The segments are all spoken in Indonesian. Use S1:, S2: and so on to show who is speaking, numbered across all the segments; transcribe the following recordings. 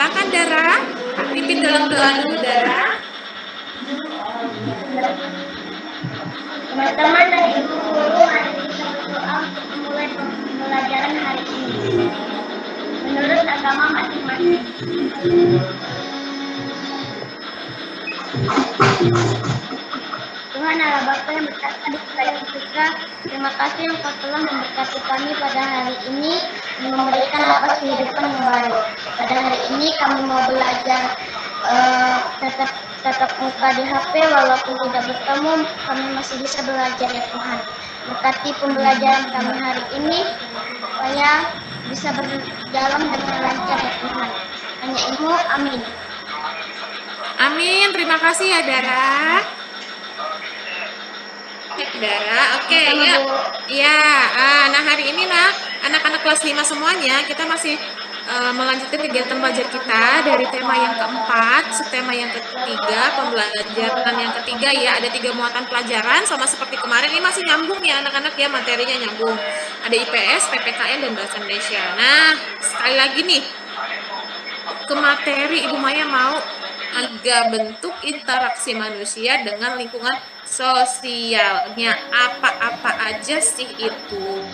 S1: Silakan Dara, pimpin dalam doa dulu Dara.
S2: Teman-teman dan ibu guru, mari kita berdoa untuk memulai pembelajaran hari ini. Menurut agama masing-masing. Tuhan Allah Bapa yang berkata di segala surga, terima kasih Engkau telah memberkati kami pada hari ini dan memberikan nafas kehidupan yang baru. Pada hari ini kami mau belajar tatap muka di HP, walaupun tidak bertemu, kami masih bisa belajar ya Tuhan. Berkati pembelajaran kami hari ini supaya bisa berjalan dengan lancar ya Tuhan. Hanya Ilmu, amin.
S1: Amin, terima kasih ya Dara. Dara, oke, ya. Ya, nah hari ini anak-anak kelas 5 semuanya kita masih melanjutkan kegiatan belajar kita dari tema yang keempat, subtema yang ketiga, pembelajaran yang ketiga ya, ada 3 muatan pelajaran sama seperti kemarin. Ini masih nyambung ya anak-anak ya, materinya nyambung. Ada IPS, PPKN dan bahasa Indonesia. Nah, sekali lagi nih ke materi, Ibu Maya mau ada bentuk interaksi manusia dengan lingkungan sosialnya. Apa-apa aja sih itu?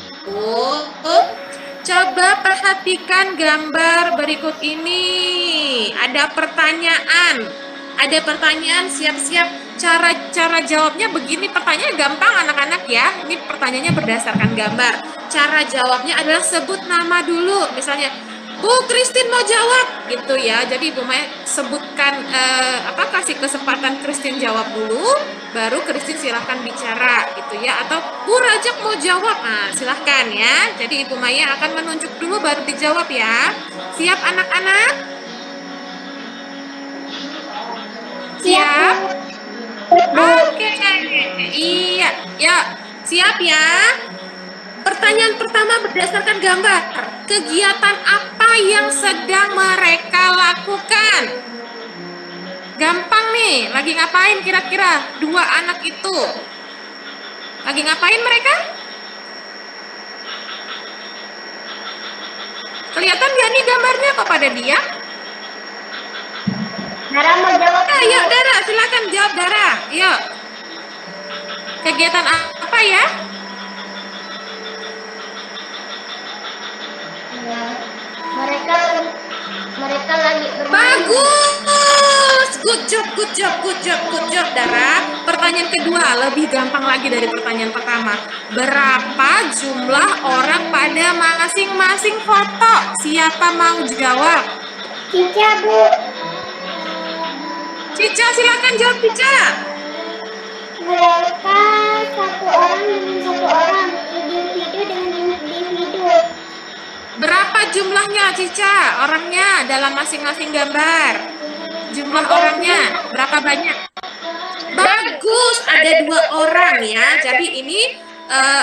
S1: Coba perhatikan gambar berikut ini. Ada pertanyaan. Ada pertanyaan, siap-siap. Cara jawabnya begini, pertanyaan gampang anak-anak ya. Ini pertanyaannya berdasarkan gambar. Cara jawabnya adalah sebut nama dulu. Misalnya, Bu Christine mau jawab gitu ya. Jadi Ibu Maya sebutkan kasih kesempatan Christine jawab dulu, baru Christine silahkan bicara gitu ya. Atau Bu Rajak mau jawab, nah silahkan ya. Jadi Ibu Maya akan menunjuk dulu baru dijawab ya. Siap anak-anak? Siap? Oke. Iya, ya. Siap ya. Pertanyaan pertama berdasarkan gambar. Kegiatan apa yang sedang mereka lakukan? Gampang nih, lagi ngapain kira-kira 2 anak itu? Lagi ngapain mereka? Kelihatan gak nih gambarnya kok pada diam?
S2: Dara mau jawab.
S1: Ayo Dara, silakan jawab Dara. Yuk. Kegiatan apa ya?
S2: Mereka lagi bermain.
S1: Bagus, good job Dara. Pertanyaan kedua lebih gampang lagi dari pertanyaan pertama. Berapa jumlah orang pada masing-masing foto? Siapa mau jawab?
S2: Cica, Bu.
S1: Cica, silakan jawab Cica.
S2: Mereka satu orang dengan satu orang, individu dengan individu.
S1: Berapa jumlahnya Cica? Orangnya dalam masing-masing gambar. Jumlah orangnya berapa banyak? Bagus, ada 2 orang ya. Jadi ini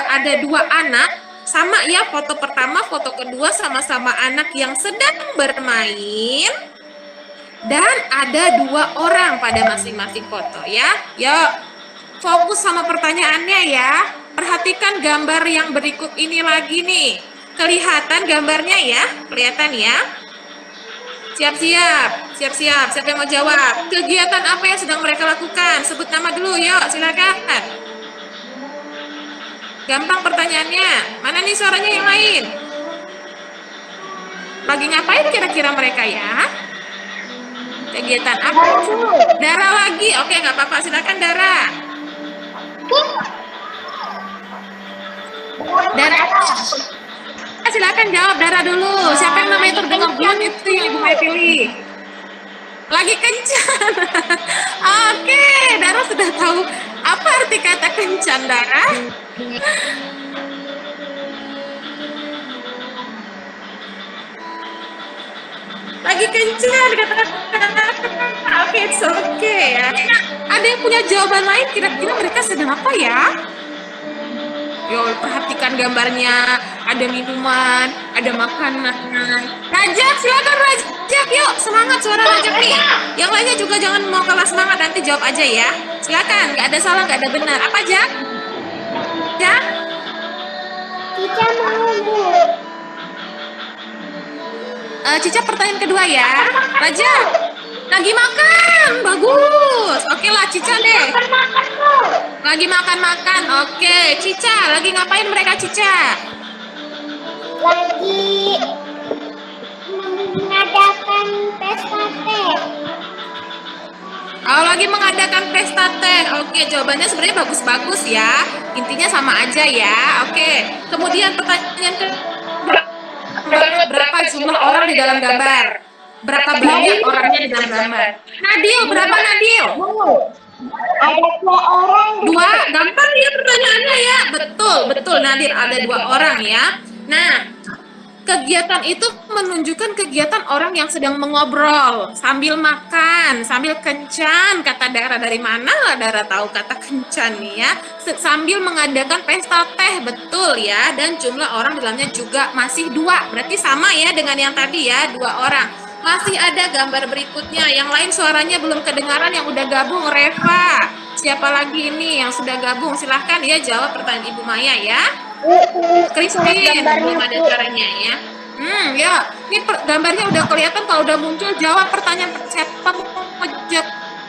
S1: ada 2 anak, sama ya foto pertama, foto kedua sama-sama anak yang sedang bermain. Dan ada 2 orang pada masing-masing foto ya. Yuk, fokus sama pertanyaannya ya. Perhatikan gambar yang berikut ini lagi nih. Kelihatan gambarnya ya? Kelihatan ya? Siap-siap. Siapa yang mau jawab? Kegiatan apa yang sedang mereka lakukan? Sebut nama dulu, yuk silakan. Gampang pertanyaannya. Mana nih suaranya yang lain? Lagi ngapain kira-kira mereka ya? Kegiatan apa? Dara lagi? Oke, nggak apa-apa. Silakan Dara. Dara. Silakan jawab Dara dulu. Siapa yang namanya terdengar belum itu yang Ibu Maya pilih? Lagi kencan. Oke, Dara sudah tahu apa arti kata kencan, Dara? Lagi kencan kata-kata. Oke, it's okay ya. Ada yang punya jawaban lain? Kira-kira mereka sedang apa ya? Yo, perhatikan gambarnya. Ada minuman, ada makanan. Rajak, silakan Rajak. Yuk, semangat suara Rajak nih. Yang lainnya juga jangan mau kalah semangat, nanti jawab aja ya. Silakan, nggak ada salah, nggak ada benar. Apa Jak? Jak?
S2: Cica mau, Bu.
S1: Cica pertanyaan kedua ya. Raja, lagi makan. Bagus. Oke lah, Cica deh.
S2: Makan Bu.
S1: Lagi makan-makan. Oke, Cica, lagi ngapain mereka, Cica?
S2: Lagi mengadakan pesta teh.
S1: Oh, lagi mengadakan pesta teh. Oke, jawabannya sebenarnya bagus-bagus ya. Intinya sama aja ya. Oke. Kemudian pertanyaan ke berapa jumlah orang di dalam gambar? Berapa banyak orangnya di dalam gambar? Nadil, berapa Nadil?
S2: Ada 2 orang.
S1: Dua, gampang ya pertanyaannya ya. Betul, betul Nadir, ada 2 orang ya. Nah, kegiatan itu menunjukkan kegiatan orang yang sedang mengobrol sambil makan, sambil kencan. Kata Dara, dari mana lah Dara tahu kata kencan nih ya? Sambil mengadakan pesta teh, betul ya. Dan jumlah orang di dalamnya juga masih 2. Berarti sama ya dengan yang tadi ya, 2 orang. Masih ada gambar berikutnya. Yang lain suaranya belum kedengaran, yang udah gabung Reva. Siapa lagi ini yang sudah gabung? Silahkan ya jawab pertanyaan Ibu Maya ya. Christine, belum ada caranya ya. Ya, ini gambarnya udah kelihatan. Kalau udah muncul, jawab pertanyaan siapa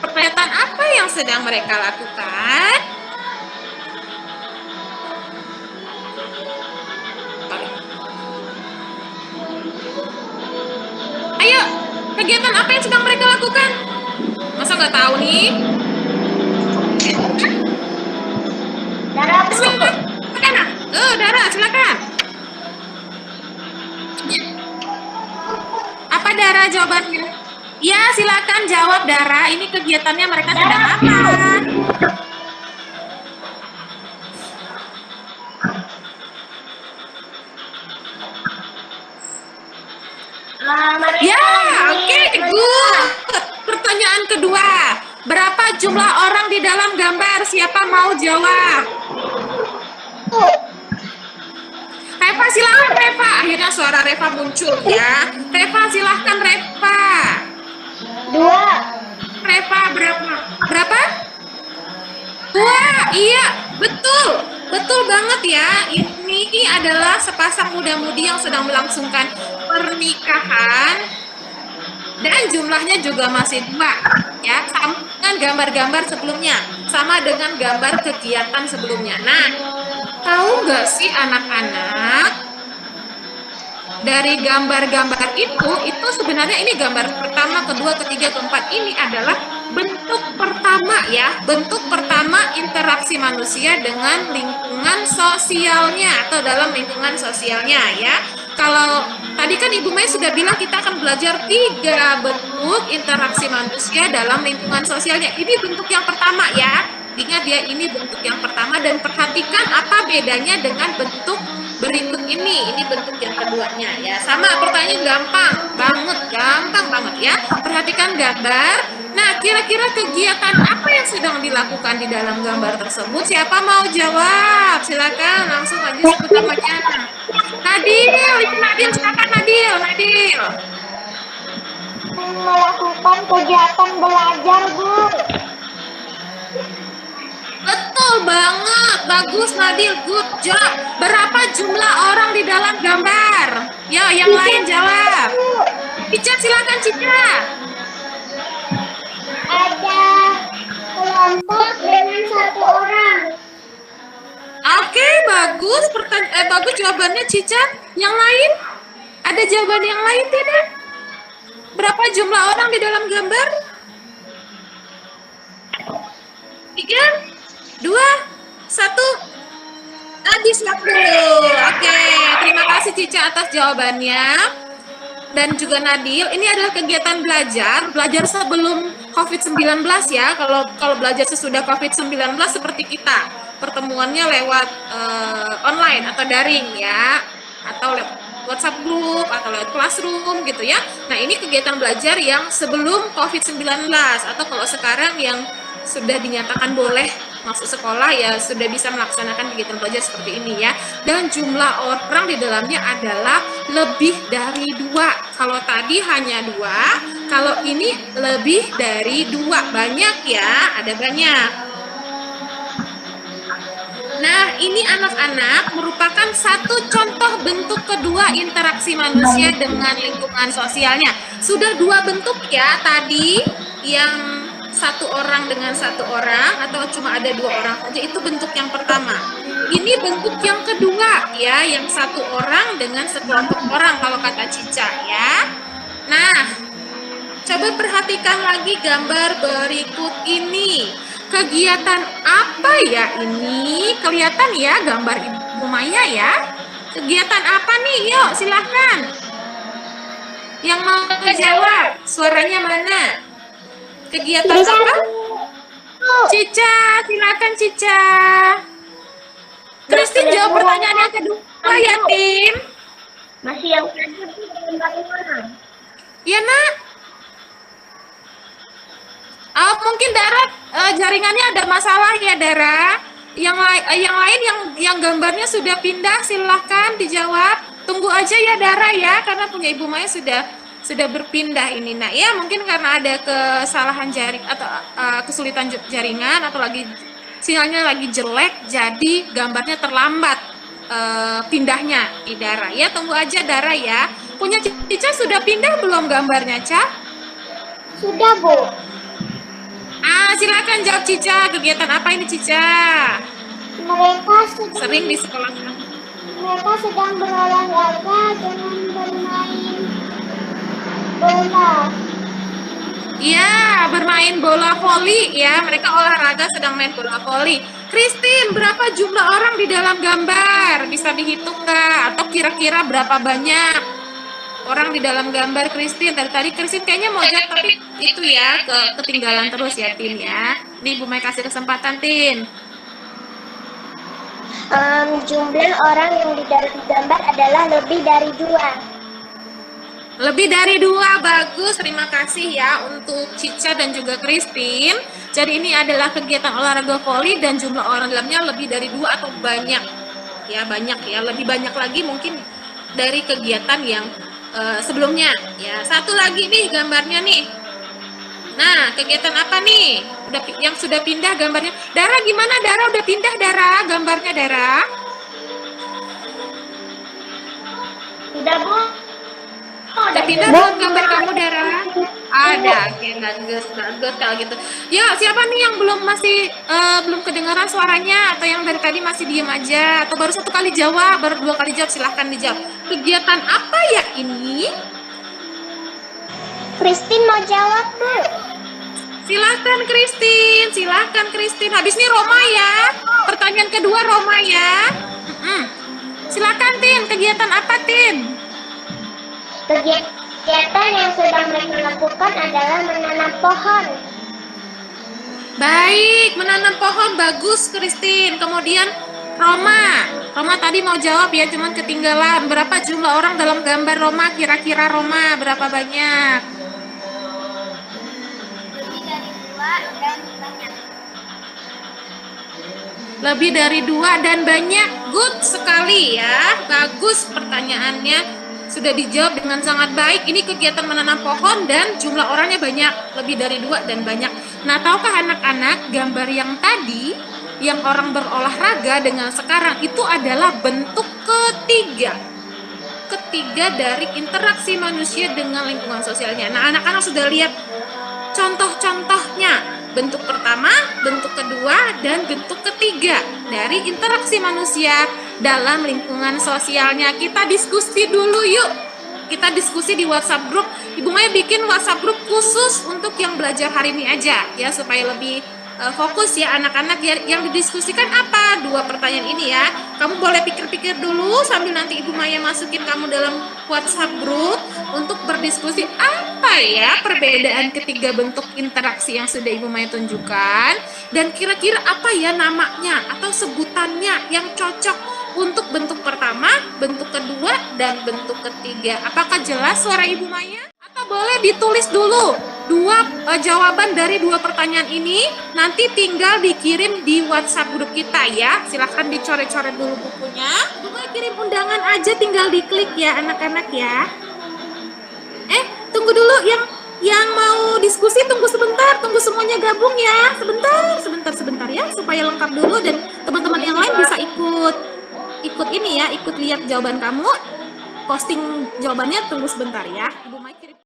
S1: pertanyaan apa yang sedang mereka lakukan. Ayo, kegiatan apa yang sedang mereka lakukan? Masa nggak tahu nih?
S2: Dara belum.
S1: Silakan. Dara, silakan. Apa Dara jawabannya? Ya, silakan jawab Dara. Ini kegiatannya mereka sedang apa? Ya, oke, good. Pertanyaan kedua. Berapa jumlah orang di dalam gambar? Siapa mau jawab? Reva, silahkan Reva. Akhirnya suara Reva muncul ya. Reva, silahkan Reva.
S2: 2.
S1: Reva berapa? Berapa? 2. Iya, betul. Betul banget ya. Ini adalah sepasang muda-mudi yang sedang melangsungkan pernikahan. Dan jumlahnya juga masih 2 ya, sama dengan gambar-gambar sebelumnya, sama dengan gambar kegiatan sebelumnya. Nah, tahu nggak sih anak-anak, dari gambar-gambar itu sebenarnya ini gambar pertama, kedua, ketiga, keempat ini adalah bentuk pertama ya, bentuk pertama interaksi manusia dengan lingkungan sosialnya atau dalam lingkungan sosialnya ya. Kalau tadi kan Ibu Maya sudah bilang kita akan belajar 3 bentuk interaksi manusia dalam lingkungan sosialnya. Ini bentuk yang pertama ya. Ingat ya, ini bentuk yang pertama dan perhatikan apa bedanya dengan bentuk berikut ini. Ini bentuk yang keduanya ya. Sama, pertanyaan gampang banget ya. Perhatikan gambar. Nah, kira-kira kegiatan apa yang sedang dilakukan di dalam gambar tersebut? Siapa mau jawab? Silakan langsung aja sebut namanya. Nadil, silakan Nadil.
S2: Melakukan kegiatan belajar, Bu.
S1: Betul banget, bagus Nadil, good job. Berapa jumlah orang di dalam gambar? Ya, yang lain jawab. Cica, silakan Cica.
S2: Ada kelompok dengan 1 orang.
S1: Oke, bagus. Bagus jawabannya Cica. Yang lain? Ada jawaban yang lain tidak? Berapa jumlah orang di dalam gambar? 3, 2, 1. Habis waktu. Oke, terima kasih Cica atas jawabannya. Dan juga Nadil, ini adalah kegiatan belajar sebelum COVID-19 ya. Kalau belajar sesudah COVID-19 seperti kita, pertemuannya lewat online atau daring ya, atau lewat WhatsApp group atau lewat classroom gitu ya. Nah, ini kegiatan belajar yang sebelum COVID-19, atau kalau sekarang yang sudah dinyatakan boleh masuk sekolah ya sudah bisa melaksanakan kegiatan belajar seperti ini ya. Dan jumlah orang di dalamnya adalah lebih dari 2. Kalau tadi hanya 2, kalau ini lebih dari 2. Banyak ya, ada banyak. Nah, ini anak-anak merupakan satu contoh bentuk kedua interaksi manusia dengan lingkungan sosialnya. Sudah dua bentuk ya tadi, yang satu orang dengan satu orang atau cuma ada dua orang saja, itu bentuk yang pertama. Ini bentuk yang kedua ya, yang satu orang dengan sekelompok orang kalau kata Cica ya. Nah, coba perhatikan lagi gambar berikut ini. Kegiatan apa ya ini? Kelihatan ya gambar Ibu Maya ya? Kegiatan apa nih? Yuk silahkan. Yang mau menjawab, suaranya mana? Kegiatan apa? Cica, silakan Cica. Christine jawab pertanyaan yang kedua ya, Tim.
S2: Masih yang tadi
S1: Ya, Nak. Oh, mungkin Dara jaringannya ada masalah ya, Dara. Yang lain yang gambarnya sudah pindah, silahkan dijawab. Tunggu aja ya Dara ya, karena punya Ibu Maya sudah berpindah ini. Nah, ya mungkin karena ada kesalahan jaring atau kesulitan jaringan atau lagi sinyalnya lagi jelek, jadi gambarnya terlambat pindahnya di Dara. Ya, tunggu aja Dara ya. Punya Cica sudah pindah belum gambarnya, Ca?
S2: sudah, Bu.
S1: Silakan jawab Cica. Kegiatan apa ini Cica? Sering di sekolah.
S2: Mereka sedang berolahraga dengan bermain bola.
S1: Iya, bermain bola voli ya. Mereka olahraga sedang main bola voli. Christine, berapa jumlah orang di dalam gambar? Bisa dihitung nggak? Atau kira-kira berapa banyak orang di dalam gambar Christine? Dari tadi Christine kayaknya mau jawab tapi itu ya ketinggalan terus ya Tin ya. Nih Bu Mai kasih kesempatan Tin.
S2: Jumlah orang yang di dalam gambar adalah lebih dari 2.
S1: Lebih dari 2, bagus. Terima kasih ya untuk Cica dan juga Christine. Jadi ini adalah kegiatan olahraga voli dan jumlah orang dalamnya lebih dari 2 atau banyak. Ya banyak ya, lebih banyak lagi mungkin dari kegiatan yang sebelumnya. Ya, satu lagi nih gambarnya nih. Nah, kegiatan apa nih? Yang sudah pindah gambarnya. Dara gimana? Dara udah pindah Dara gambarnya Dara?
S2: Sudah, Bu.
S1: Udah pindah belum gambar kamu Dara? Ada, oke, bagus kalau gitu. Ya, siapa nih yang belum kedengaran suaranya atau yang dari tadi masih diem aja atau baru satu kali jawab, baru 2 kali jawab, silahkan dijawab. Kegiatan apa ya ini?
S2: Christine mau jawab, Bu.
S1: Silahkan Christine. Habis ini Roma ya. Pertanyaan kedua Roma ya. Silahkan Tin, kegiatan apa Tin?
S2: Kegiatan yang sedang mereka lakukan adalah menanam pohon.
S1: Baik, menanam pohon, bagus Christine. Kemudian Roma tadi mau jawab ya, cuman ketinggalan. Berapa jumlah orang dalam gambar Roma? Kira-kira Roma berapa banyak? Lebih dari 2 dan banyak. Good sekali ya. Bagus pertanyaannya. Sudah dijawab dengan sangat baik. Ini kegiatan menanam pohon dan jumlah orangnya banyak. Lebih dari 2 dan banyak. Nah, tahukah anak-anak gambar yang tadi, yang orang berolahraga dengan sekarang, itu adalah bentuk ketiga dari interaksi manusia dengan lingkungan sosialnya. Nah, anak-anak sudah lihat contoh-contohnya. Bentuk pertama, bentuk kedua, dan bentuk ketiga dari interaksi manusia dalam lingkungan sosialnya. Kita diskusi dulu yuk. Kita diskusi di WhatsApp group. Ibu Maya bikin WhatsApp group khusus untuk yang belajar hari ini aja ya, supaya lebih fokus ya anak-anak. Yang didiskusikan apa? 2 pertanyaan ini ya. Kamu boleh pikir-pikir dulu sambil nanti Ibu Maya masukin kamu dalam WhatsApp group untuk berdiskusi apa ya perbedaan ketiga bentuk interaksi yang sudah Ibu Maya tunjukkan, dan kira-kira apa ya namanya atau sebutannya yang cocok untuk bentuk pertama, bentuk kedua, dan bentuk ketiga. Apakah jelas suara Ibu Maya? Atau boleh ditulis dulu 2 jawaban dari 2 pertanyaan ini, nanti tinggal dikirim di WhatsApp grup kita ya. Silahkan dicoret-coret dulu bukunya. Ibu Maya kirim undangan aja, tinggal diklik ya anak-anak ya. Tunggu dulu yang mau diskusi, tunggu sebentar, tunggu semuanya gabung ya. Sebentar ya. ya, supaya lengkap dulu dan teman-teman yang lain bisa ikut ini ya, ikut lihat jawaban kamu. Posting jawabannya tunggu sebentar ya. Ibu Mai kirim.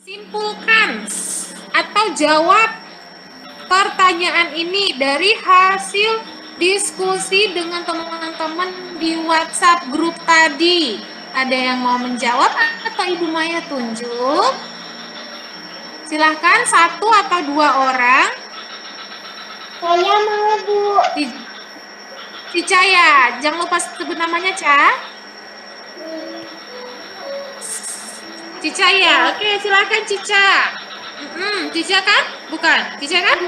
S1: Simpulkan atau jawab pertanyaan ini dari hasil diskusi dengan teman-teman di WhatsApp grup tadi. Ada yang mau menjawab atau Ibu Maya tunjuk? Silahkan 1 atau 2 orang.
S2: Saya mau, Bu.
S1: Cica ya, jangan lupa sebut namanya, Ca. Cica ya, oke silakan Cica. Cica kan? Bukan, Cica kan?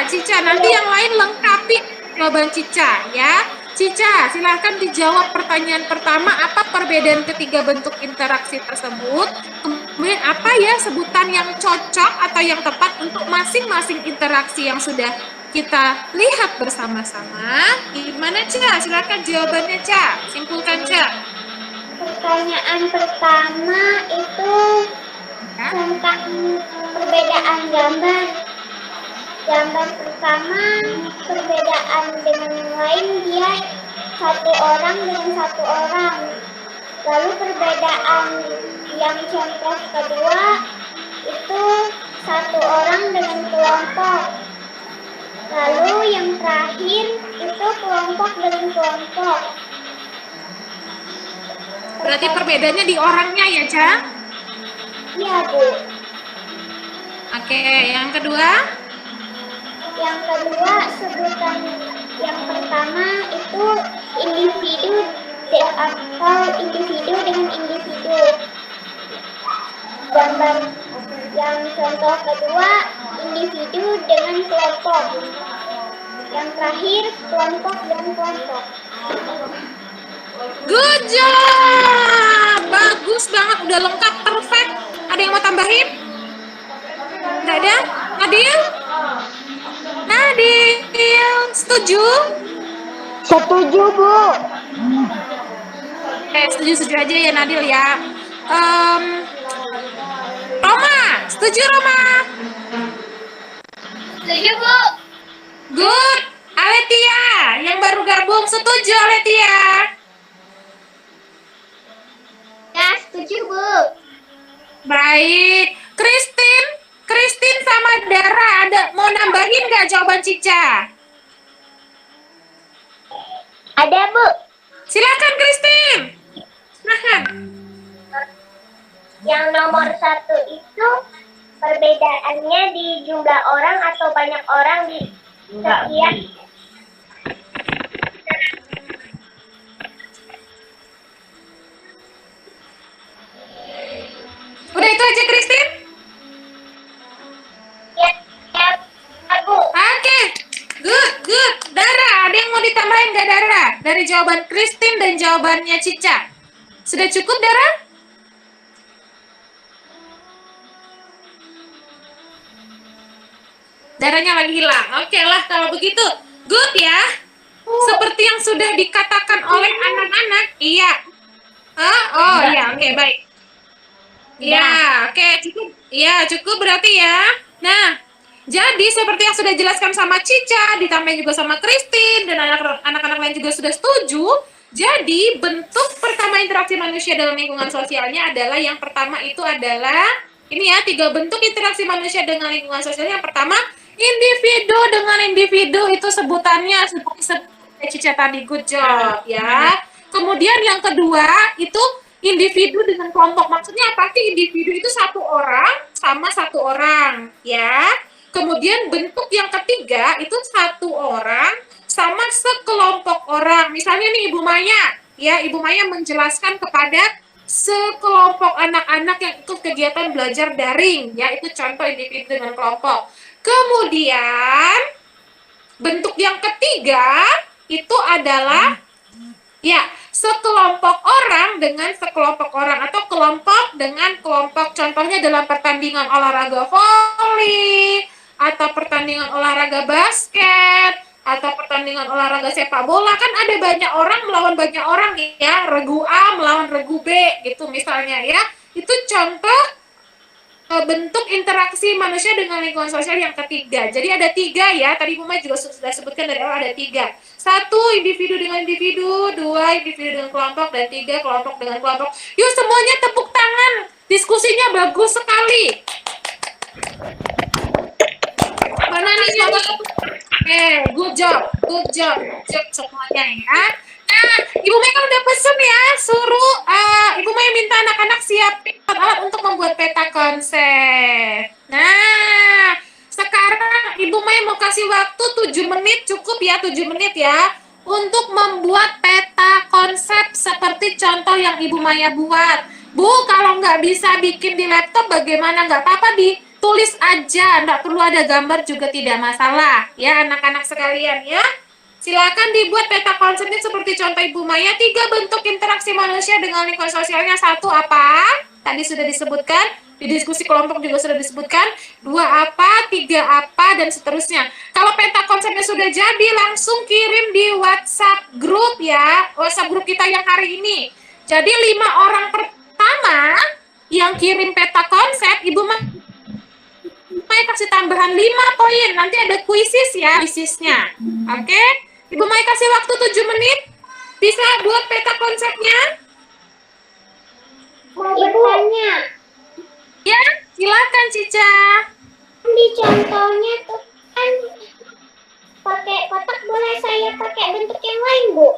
S1: Cica, nanti yang lain lengkapi jawaban Cica ya. Cica, silahkan dijawab pertanyaan pertama, apa perbedaan ketiga bentuk interaksi tersebut? Kemudian apa ya sebutan yang cocok atau yang tepat untuk masing-masing interaksi yang sudah kita lihat bersama-sama? Gimana Ca? Silahkan jawabannya Ca. Simpulkan Ca.
S2: Pertanyaan pertama itu tentang perbedaan gambar. Gambar pertama, perbedaan dengan yang lain, dia 1 orang dengan 1 orang. Lalu perbedaan yang contoh kedua itu 1 orang dengan kelompok. Lalu yang terakhir itu kelompok dengan kelompok.
S1: Berarti perbedaannya di orangnya ya, Ca?
S2: Iya, Bu.
S1: Oke, yang kedua?
S2: Yang kedua, sebutan yang pertama itu individu atau individu dengan individu. Gambar yang contoh kedua, individu dengan kelompok. Yang terakhir, kelompok dengan kelompok.
S1: Good job! Bagus banget, udah lengkap, perfect. Ada yang mau tambahin? Nggak ada? Nadil? Nadil, setuju?
S2: Setuju, Bu.
S1: Setuju aja ya Nadil ya. Roma, setuju Roma?
S2: Setuju, Bu.
S1: Good. Aletia, yang baru gabung, setuju Aletia?
S2: Ya, setuju, Bu.
S1: Baik. Christine sama Dara, mau nambahin nggak jawaban Cica?
S2: Ada, Bu.
S1: Silakan Christine. Silakan.
S2: Yang nomor 1 itu perbedaannya di jumlah orang atau banyak orang di setiap.
S1: Udah itu aja Christine?
S2: Ya, Bu.
S1: Oke. Good. Dara, ada yang mau ditambahin nggak Dara? Dari jawaban Christine dan jawabannya Cica. Sudah cukup Dara? Darahnya lagi hilang. Oke lah kalau begitu. Good ya. seperti yang sudah dikatakan oleh anak-anak. Iya. Oh iya, oke, baik. Iya, oke, cukup. Iya, cukup berarti ya. Nah, jadi seperti yang sudah dijelaskan sama Cica, ditambah juga sama Christine, dan anak-anak lain juga sudah setuju. Jadi, bentuk pertama interaksi manusia dalam lingkungan sosialnya adalah yang pertama itu adalah, ini ya, 3 bentuk interaksi manusia dengan lingkungan sosial. Yang pertama, individu dengan individu, itu sebutannya seperti Cica tadi, good job ya. Kemudian yang kedua, itu individu dengan kelompok. Maksudnya apa sih? Individu itu satu orang sama satu orang ya. Kemudian bentuk yang ketiga itu satu orang sama sekelompok orang. Misalnya nih Ibu Maya, ya Ibu Maya menjelaskan kepada sekelompok anak-anak yang ikut kegiatan belajar daring, ya itu contoh individu dengan kelompok. Kemudian bentuk yang ketiga itu adalah ya sekelompok orang dengan sekelompok orang atau kelompok dengan kelompok. Contohnya dalam pertandingan olahraga voli atau pertandingan olahraga basket atau pertandingan olahraga sepak bola, kan ada banyak orang melawan banyak orang ya, regu A melawan regu B gitu misalnya ya. Itu contoh bentuk interaksi manusia dengan lingkungan sosial yang ketiga. Jadi ada 3 ya, tadi Bu Mai juga sudah sebutkan dari awal ada 3. 1 individu dengan individu, 2 individu dengan kelompok, dan 3 kelompok dengan kelompok. Yuk semuanya tepuk tangan, diskusinya bagus sekali. Mana nih good job semuanya ya. Nah, Ibu Mai kan udah pesen ya, suruh Ibu Mai minta anak-anak siapin alat untuk membuat peta konsep. Nah, sekarang Ibu Mai mau kasih waktu 7 menit, cukup ya 7 menit ya, untuk membuat peta konsep seperti contoh yang Ibu Maya buat. Bu, kalau nggak bisa bikin di laptop bagaimana? Nggak apa-apa, ditulis aja, nggak perlu ada gambar juga tidak masalah. Ya, anak-anak sekalian ya. Silakan dibuat peta konsepnya seperti contoh Ibu Maya. 3 bentuk interaksi manusia dengan lingkungan sosialnya. 1 apa? Tadi sudah disebutkan. Di diskusi kelompok juga sudah disebutkan. 2 apa? 3 apa? Dan seterusnya. Kalau peta konsepnya sudah jadi, langsung kirim di WhatsApp grup ya. WhatsApp grup kita yang hari ini. Jadi 5 orang pertama yang kirim peta konsep, Ibu Maya kasih tambahan 5 poin. Nanti ada kuisis ya, kuisisnya. Oke? Ibu Maya kasih waktu 7 menit. Bisa buat peta konsepnya?
S2: Mau bertanya.
S1: Ya, silakan Cica.
S2: Di contohnya tuh kan pakai kotak, boleh saya pakai bentuk yang lain, Bu?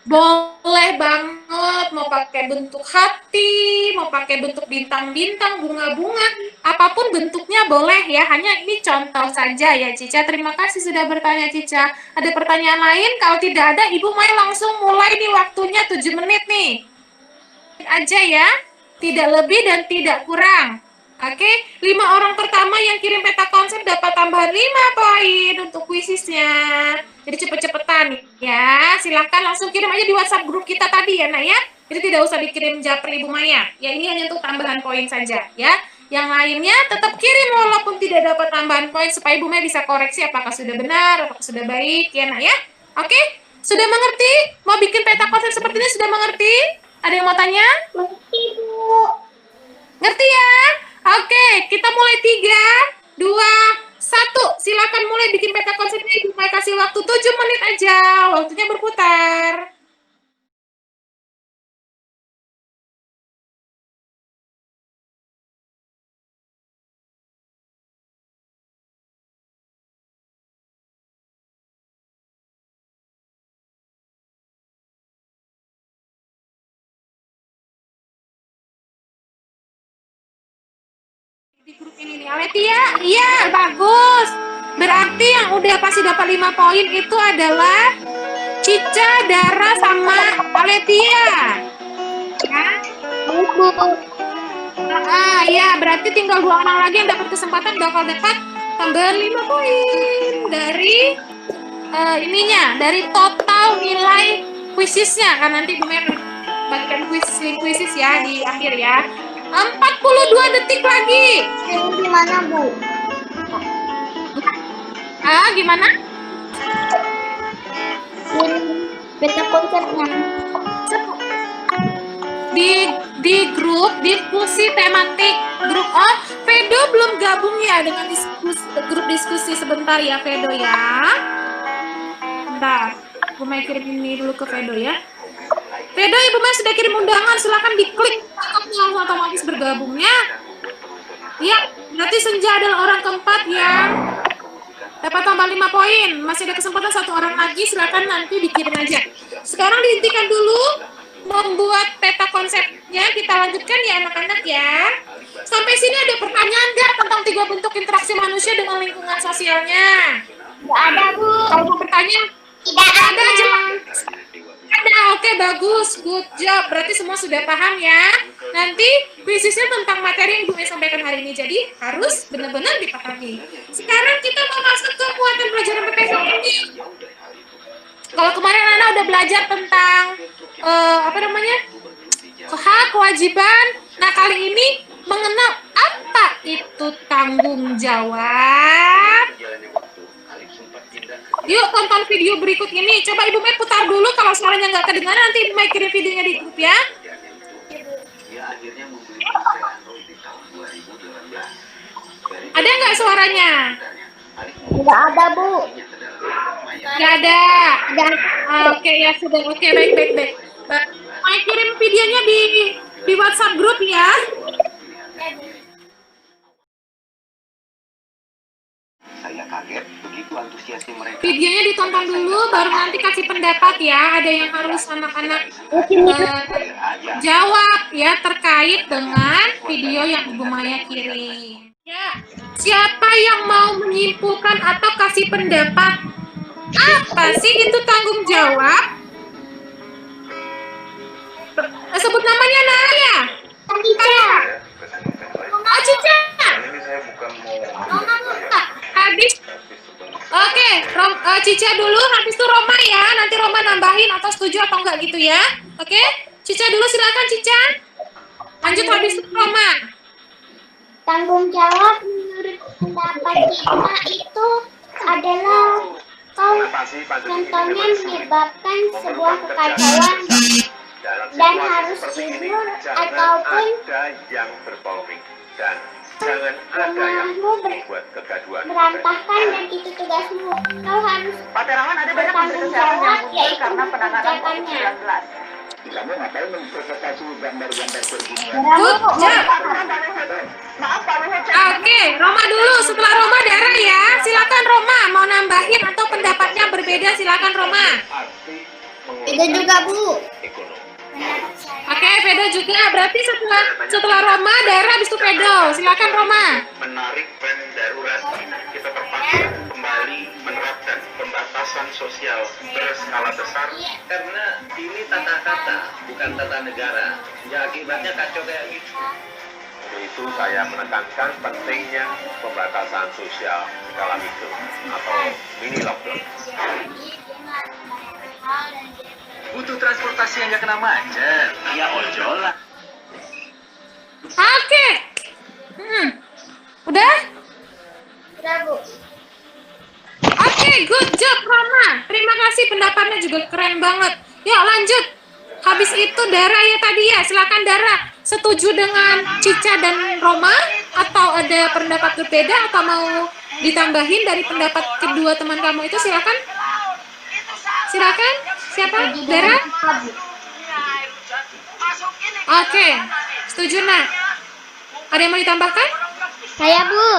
S1: Boleh banget, mau pakai bentuk hati, mau pakai bentuk bintang-bintang, bunga-bunga, apapun bentuknya boleh ya, hanya ini contoh saja ya Cica. Terima kasih sudah bertanya Cica. Ada pertanyaan lain? Kalau tidak ada, Ibu Mai langsung mulai nih, waktunya 7 menit nih. Aja ya, tidak lebih dan tidak kurang. Oke, 5 orang pertama yang kirim peta konsep dapat tambahan 5 poin untuk kuisisnya. Jadi cepet-cepetan ya. Silahkan langsung kirim aja di WhatsApp grup kita tadi ya, Nak ya. Jadi tidak usah dikirim japri Ibu Maya. Ya ini hanya untuk tambahan poin saja ya. Yang lainnya tetap kirim walaupun tidak dapat tambahan poin supaya Ibu Maya bisa koreksi apakah sudah benar, apakah sudah baik ya, Nak ya. Oke? Sudah mengerti? Mau bikin peta konsep seperti ini sudah mengerti? Ada yang mau tanya?
S2: Mengerti, Bu.
S1: Ngerti ya? Oke, kita mulai 3, 2, 1. Silakan mulai bikin peta konsepnya. Ibu Mai kasih waktu 7 menit aja. Waktunya berputar. Di grup ini nih, Aletia, iya bagus. Berarti yang udah pasti dapat 5 poin itu adalah Cica, Dara, sama Aletia. Ya? Ya, berarti tinggal 2 orang lagi yang dapat kesempatan bakal dapat tambahan 5 poin dari dari total nilai kuisisnya. Kan nanti Ibu Maya bagikan link kuisis ya di akhir ya. 42 detik lagi.
S2: Ini gimana, Bu?
S1: Gimana?
S2: Peta konsepnya.
S1: Di grup diskusi tematik grup. Oh, Fedo belum gabung ya dengan grup diskusi. Sebentar ya Fedo ya. Bentar, aku mau kirim ini dulu ke Fedo ya. Fedo, Ibu Mai sudah kirim undangan, silakan diklik langsung otomatis bergabungnya. Ya, berarti Senja adalah orang keempat yang dapat tambah 5 poin. Masih ada kesempatan 1 orang lagi, silakan nanti dikirim aja. Sekarang dihentikan dulu membuat peta konsepnya. Kita lanjutkan ya anak-anak ya. Sampai sini ada pertanyaan nggak tentang 3 bentuk interaksi manusia dengan lingkungan sosialnya?
S2: Tidak ada, Bu.
S1: Kalau mau bertanya,
S2: Tidak ada.
S1: jelas. Ada, oke, bagus, good job. Berarti semua sudah paham ya. Nanti kuisisnya tentang materi yang Ibu Mai sampaikan hari ini. Jadi harus benar-benar dipahami. Sekarang kita mau masuk ke muatan pelajaran PPK ini. Kalau kemarin Anak udah belajar tentang hak, kewajiban. Nah, kali ini mengenal apa itu tanggung jawab. Yuk tonton video berikut ini. Coba Ibu Mai putar dulu, kalau suaranya nggak kedengaran nanti Ibu Mai kirim videonya di grup ya. Ada nggak suaranya?
S2: Tidak ada, Bu.
S1: Nggak ada. Oke ya sudah. Oke, baik. Mai kirim videonya di WhatsApp grup ya.
S3: Saya kaget begitu antusiasnya mereka.
S1: Videonya ditonton dulu, baru nanti kasih pendapat ya. Ada yang harus anak-anak jawab ya terkait dengan video yang Ibu Maya kirim. Ya, siapa yang mau menyimpulkan atau kasih pendapat? Apa sih itu tanggung jawab? Sebut namanya Naya.
S2: Cica.
S1: Oh, Cica.
S3: Ini saya bukan mau
S1: Habis. Oke, Cica dulu, habis itu Roma ya. Nanti Roma nambahin atau setuju atau enggak gitu ya. Oke, Cica dulu silakan Cica. Lanjut habis itu Roma.
S2: Tanggung jawab menurut pendapat Cina itu adalah contohnya menyebabkan sebuah kekacauan dan harus jujur ataupun
S3: ada yang berpolemik dan jangan ada yang membuat kegaduhan.
S2: berantakan, dan itu tugasmu. Kau harus
S4: Pak Terawan, ada banyak
S2: bertanggung
S4: menteri kesehatan
S2: jawab,
S4: yang mundur
S2: yaitu
S4: karena penanganan
S2: kebijakannya.
S4: COVID-19.
S3: Kamu ngapain mempresentasi gambar-gambar begini?
S1: Good job.
S4: Maaf Pak Luhut,
S1: Oke, Roma dulu. Setelah Roma Dara ya. Silakan Roma, mau nambahin atau pendapatnya berbeda silakan Roma.
S2: Itu juga, Bu.
S1: Oke, Fedo juga. Berarti setelah Roma Dara habis itu Fedo. Silakan Roma.
S3: Menarik rem darurat, kita terpaksa kembali menerapkan pembatasan sosial berskala besar karena ini tata kata bukan tata negara. Ya akibatnya kacau kayak gitu. Itu saya menekankan pentingnya pembatasan sosial skala mikro atau mini lockdown.
S4: butuh transportasi yang nggak kena macet. Ya ojol lah.
S1: Oke. Udah?
S2: Udah, Bu.
S1: Oke, good job Roma. Terima kasih, pendapatnya juga keren banget. Yuk lanjut. Habis itu Dara ya tadi ya. Silakan Dara. Setuju dengan Cica dan Roma atau ada pendapat berbeda atau mau ditambahin dari pendapat kedua teman kamu itu? Silakan. Silakan. Siapa? Dara? Oke. Setuju nak? Ada yang mau ditambahkan?
S2: Saya, Bu.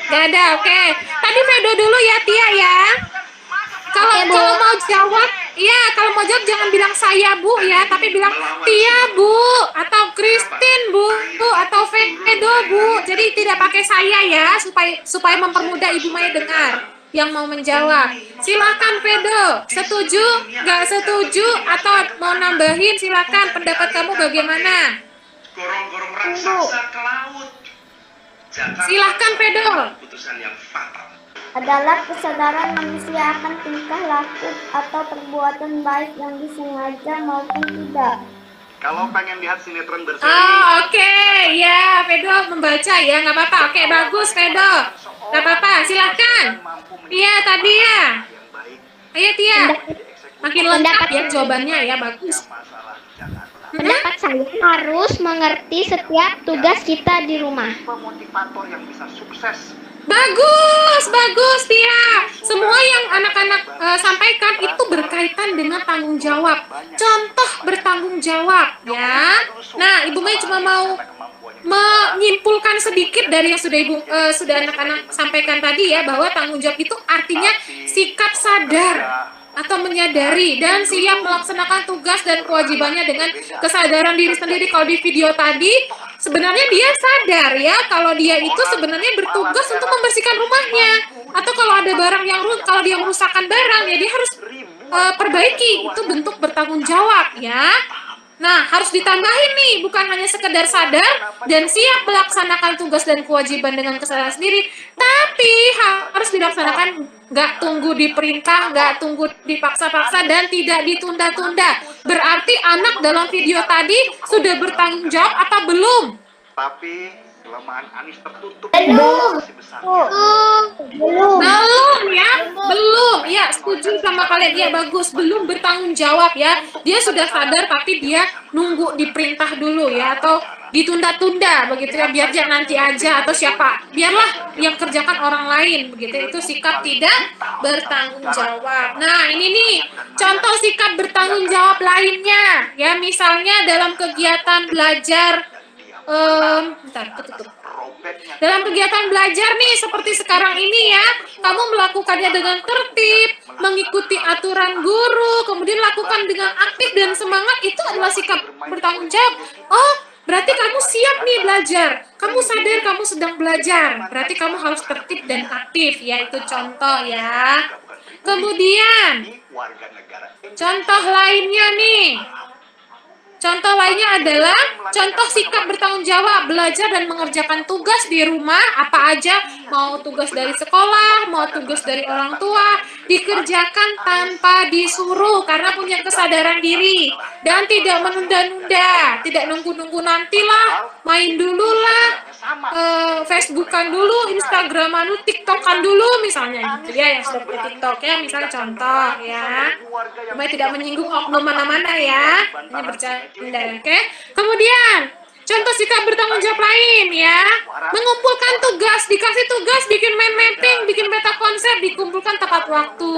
S1: Gak ada, oke. Tadi Fedo dulu ya, Tia ya. Kalau mau jawab, iya kalau mau jawab jangan bilang saya Bu ya, tapi bilang Tia Bu, atau Christine Bu, atau Fedo Bu. Jadi tidak pakai saya ya, supaya mempermudah Ibu Maya dengar yang mau menjawab. Silakan Fedo, setuju, nggak setuju, atau mau nambahin silakan, pendapat kamu bagaimana?
S3: Gorong-gorong raksasa ke laut.
S1: Silahkan Fedo.
S3: Keputusan yang fatal.
S2: Adalah kesadaran manusia akan tingkah laku atau perbuatan baik yang disengaja maupun tidak.
S3: Kalau pengen lihat sinetron berseri,
S1: Oke. Ya, Fedo membaca ya, nggak apa-apa. Oke, bagus Fedo. Nggak apa-apa, silahkan. Iya, tadi ya.
S3: yang baik
S1: Ayo Tia, makin lengkap ya jawabannya ya, bagus.
S2: Pendapat saya harus mengerti setiap tugas kita di rumah.
S4: Motivator yang bisa sukses.
S1: Bagus Tia. Semua yang anak-anak sampaikan itu berkaitan dengan tanggung jawab. Contoh bertanggung jawab ya. Nah, Ibu Mei cuma mau menyimpulkan sedikit dari yang sudah anak-anak sampaikan tadi ya, bahwa tanggung jawab itu artinya sikap sadar atau menyadari dan siap melaksanakan tugas dan kewajibannya dengan kesadaran diri sendiri. Kalau di video tadi sebenarnya dia sadar ya kalau dia itu sebenarnya bertugas untuk membersihkan rumahnya, atau kalau ada barang yang kalau dia merusakkan barang ya dia harus perbaiki. Itu bentuk bertanggung jawab ya. Nah, harus ditambahin nih, bukan hanya sekedar sadar dan siap melaksanakan tugas dan kewajiban dengan kesadaran sendiri, tapi harus dilaksanakan, nggak tunggu diperintah, nggak tunggu dipaksa-paksa, dan tidak ditunda-tunda. Berarti anak dalam video tadi sudah bertanggung jawab apa belum?
S4: Tapi kelemahan Anis tertutup.
S2: Belum.
S4: Masih besar.
S1: Belum ya, belum ya, setuju sama kalian ya, bagus, belum bertanggung jawab ya, dia sudah sadar tapi dia nunggu diperintah dulu ya, atau ditunda-tunda begitu ya, biar dia nanti aja, atau siapa, biarlah yang kerjakan orang lain begitu. Itu sikap tidak bertanggung jawab. Nah, ini nih contoh sikap bertanggung jawab lainnya ya, misalnya dalam kegiatan belajar, bentar, ketutup. Dalam kegiatan belajar nih seperti sekarang ini ya, kamu melakukannya dengan tertib, mengikuti aturan guru, kemudian lakukan dengan aktif dan semangat, itu adalah sikap bertanggung jawab. Oh, berarti kamu siap nih belajar, kamu sadar kamu sedang belajar, berarti kamu harus tertib dan aktif ya, itu contoh ya. Kemudian contoh lainnya nih, contoh lainnya adalah contoh sikap bertanggung jawab, belajar dan mengerjakan tugas di rumah, apa aja, mau tugas dari sekolah, mau tugas dari orang tua, dikerjakan tanpa disuruh karena punya kesadaran diri dan tidak menunda-nunda, tidak nunggu-nunggu nantilah, main dulu lah, Facebookan dulu, Instagraman dulu, TikTokan dulu misalnya gitu ya, yang sudah pakai TikTok ya, misalnya contoh ya. Supaya tidak menyinggung oknum mana-mana ya, hanya bercanda, oke? Kemudian contoh sikap bertanggung jawab lain ya, mengumpulkan tugas, dikasih tugas bikin mind mapping, bikin peta konsep, dikumpulkan tepat waktu.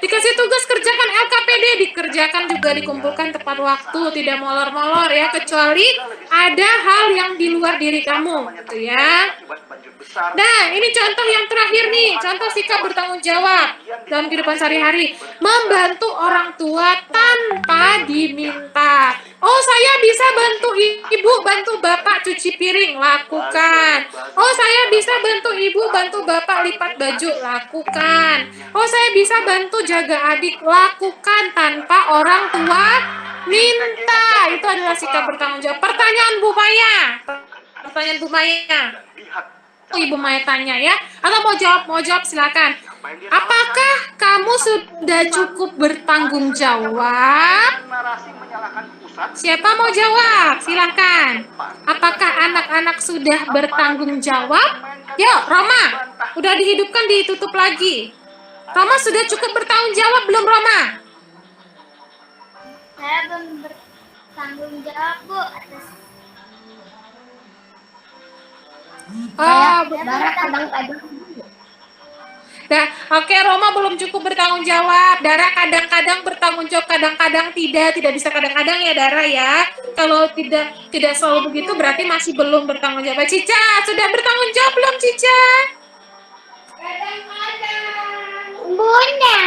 S1: Dikasih tugas kerjakan LKPD, dikerjakan juga dikumpulkan tepat waktu, tidak molor-molor ya, kecuali ada hal yang di luar diri kamu gitu ya. Nah, ini contoh yang terakhir nih, contoh sikap bertanggung jawab dalam kehidupan sehari-hari, membantu orang tua tanpa diminta. Oh, saya bisa bantu ibu, bantu bapak cuci piring, lakukan. Oh, saya bisa bantu ibu, bantu bapak lipat baju, lakukan. Oh, saya bisa bantu jaga adik, lakukan tanpa orang tua minta. Itu adalah sikap bertanggung jawab. Pertanyaan Bu Maya. Pertanyaan Bu Maya. Oh, Ibu Maya tanya ya. Atau mau jawab silakan. Apakah kamu sudah cukup bertanggung jawab? Siapa mau jawab? Silakan. Apakah anak-anak sudah bertanggung jawab? Yuk, Roma. Udah dihidupkan, ditutup lagi. Roma sudah cukup bertanggung jawab belum, Roma?
S2: Saya belum bertanggung jawab, Bu, atas kadang-kadang.
S1: Nah, oke, Roma belum cukup bertanggung jawab. Dara kadang-kadang bertanggung jawab, kadang-kadang tidak bisa kadang-kadang ya, Dara ya. Kalau tidak selalu begitu berarti masih belum bertanggung jawab. Cica, sudah bertanggung jawab belum, Cica?
S2: Bunda.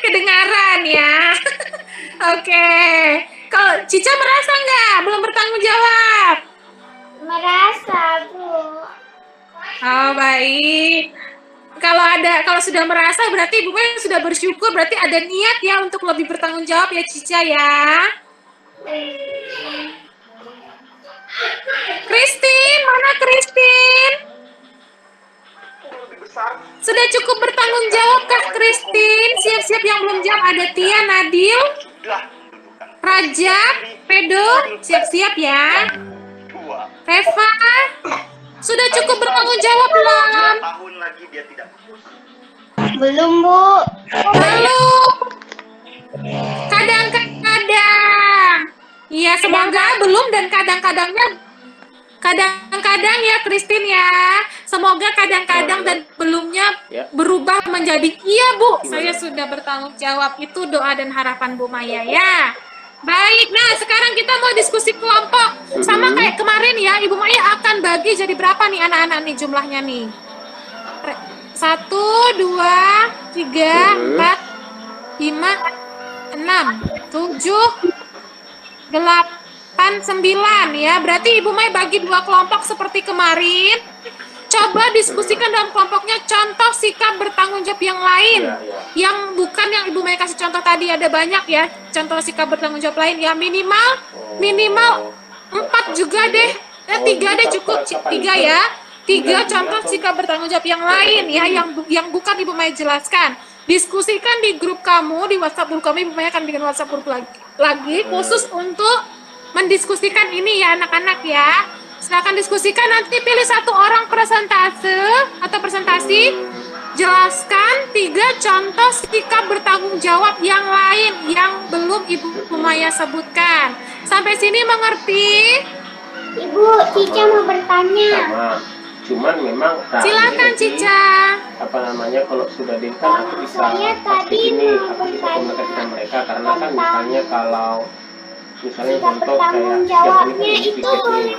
S1: Kedengaran ya. Oke. Kalau Cica merasa nggak belum bertanggung jawab?
S2: Merasa, Bu.
S1: Oh, baik. Kalau sudah merasa berarti Ibu Mei sudah bersyukur, berarti ada niat ya untuk lebih bertanggung jawab ya, Cica ya. Christine, mana Christine? Sudah cukup bertanggung jawabkah Christine? Siap-siap yang belum jawab, ada Tia, Nadil, Raja, Pedo, siap-siap ya. Reva, sudah cukup bertanggung jawab belum?
S4: Tahun lagi dia tidak
S2: Belum, Bu.
S1: Belum. Kadang-kadang. Iya, semoga belum dan kadang-kadang ya Christine ya. Semoga kadang-kadang dan belumnya berubah menjadi iya, Bu. Saya sudah bertanggung jawab. Itu doa dan harapan Bu Maya ya. Baik, nah sekarang kita mau diskusi kelompok. Sama kayak kemarin ya, Ibu Maya akan bagi jadi berapa nih anak-anak nih jumlahnya nih? 1, 2, 3, 4, 5, 6, 7, 8, 9 ya. Berarti Ibu Maya bagi 2 kelompok seperti kemarin. Coba diskusikan dalam kelompoknya contoh sikap bertanggung jawab yang lain. Yang bukan yang Ibu Maya kasih contoh tadi, ada banyak ya. Contoh sikap bertanggung jawab lain ya, minimal 4 juga deh. 3 deh cukup, 3 ya. 3 contoh sikap bertanggung jawab yang lain ya, yang bukan Ibu Maya jelaskan. Diskusikan di grup kamu, di WhatsApp grup kami. Ibu Maya akan bikin WhatsApp grup lagi khusus untuk mendiskusikan ini ya anak-anak ya. Silakan diskusikan, nanti pilih 1 orang presentasi. Jelaskan 3 contoh sikap bertanggung jawab yang lain yang belum Ibu Maya sebutkan. Sampai sini mengerti?
S2: Ibu, Cica mau bertanya.
S5: Cuman memang
S1: Silakan Cica.
S5: apa namanya, kalau sudah kan aku bisa
S2: Saya tadi
S5: ini
S2: mau
S5: aku bisa
S2: bertanya
S5: komunikasikan mereka, karena kan misalnya kalau misalnya
S2: sikap
S5: contoh kayak
S2: bertanggung
S5: setiap
S2: jawabnya
S5: ini
S2: itu
S5: tiket nih,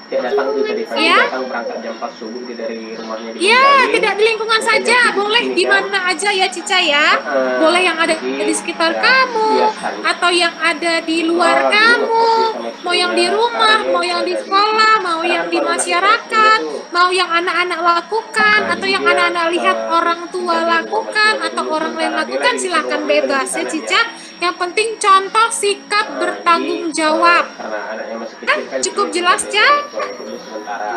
S5: dia datang tuh tadi pagi,
S1: Ya.
S5: datang berangkat jam 4 subuh dia dari rumahnya di
S1: Ya,
S5: Bengkali.
S1: tidak di lingkungan saja, boleh di mana aja ya Cica ya. Boleh yang ada di sekitar kamu, atau yang ada di luar kamu, mau yang di rumah, mau yang di sekolah, mau yang di masyarakat, mau yang anak-anak lakukan, atau yang anak-anak lihat orang tua lakukan, atau orang lain lakukan, silahkan bebas ya Cica. Yang penting contoh sikap bertanggung jawab.
S5: Karena anaknya masih kecil kan,
S1: Cukup
S5: jadi
S1: jelas,
S5: dulu
S1: Cak?
S5: sementara.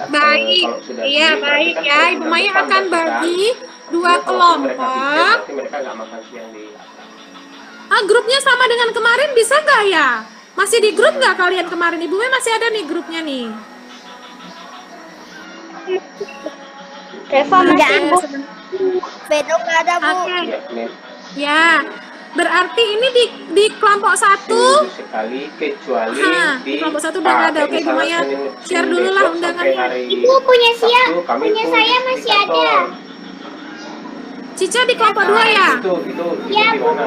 S1: Baik,
S5: Kalau sudah
S1: iya
S5: gini,
S1: baik
S5: berarti kan
S1: ya.
S5: kalau
S1: Ibu
S5: sudah
S1: Maya
S5: bertambah
S1: akan
S5: kan,
S1: bagi 2
S5: kalau mereka
S1: kelompok.
S5: berarti mereka nggak makan siang di atas.
S1: Grupnya sama dengan kemarin bisa nggak ya? Masih di grup nggak kalian kemarin? Ibu Maya masih ada nih grupnya nih.
S2: Reva masih, Bu.
S1: Sebentar.
S2: Bedo nggak ada, Bu.
S1: Oke,
S5: Ya, ini
S1: ya. Berarti ini di kelompok 1.
S5: seminggu sekali, kecuali
S1: Di kelompok 1 udah nggak ada. Oke, Ibu Maya share dulu lah undangannya.
S2: Ibu punya saya masih ada.
S1: Cica di kelompok 2 ya?
S5: Itu
S2: Ya, Bu.
S5: gimana?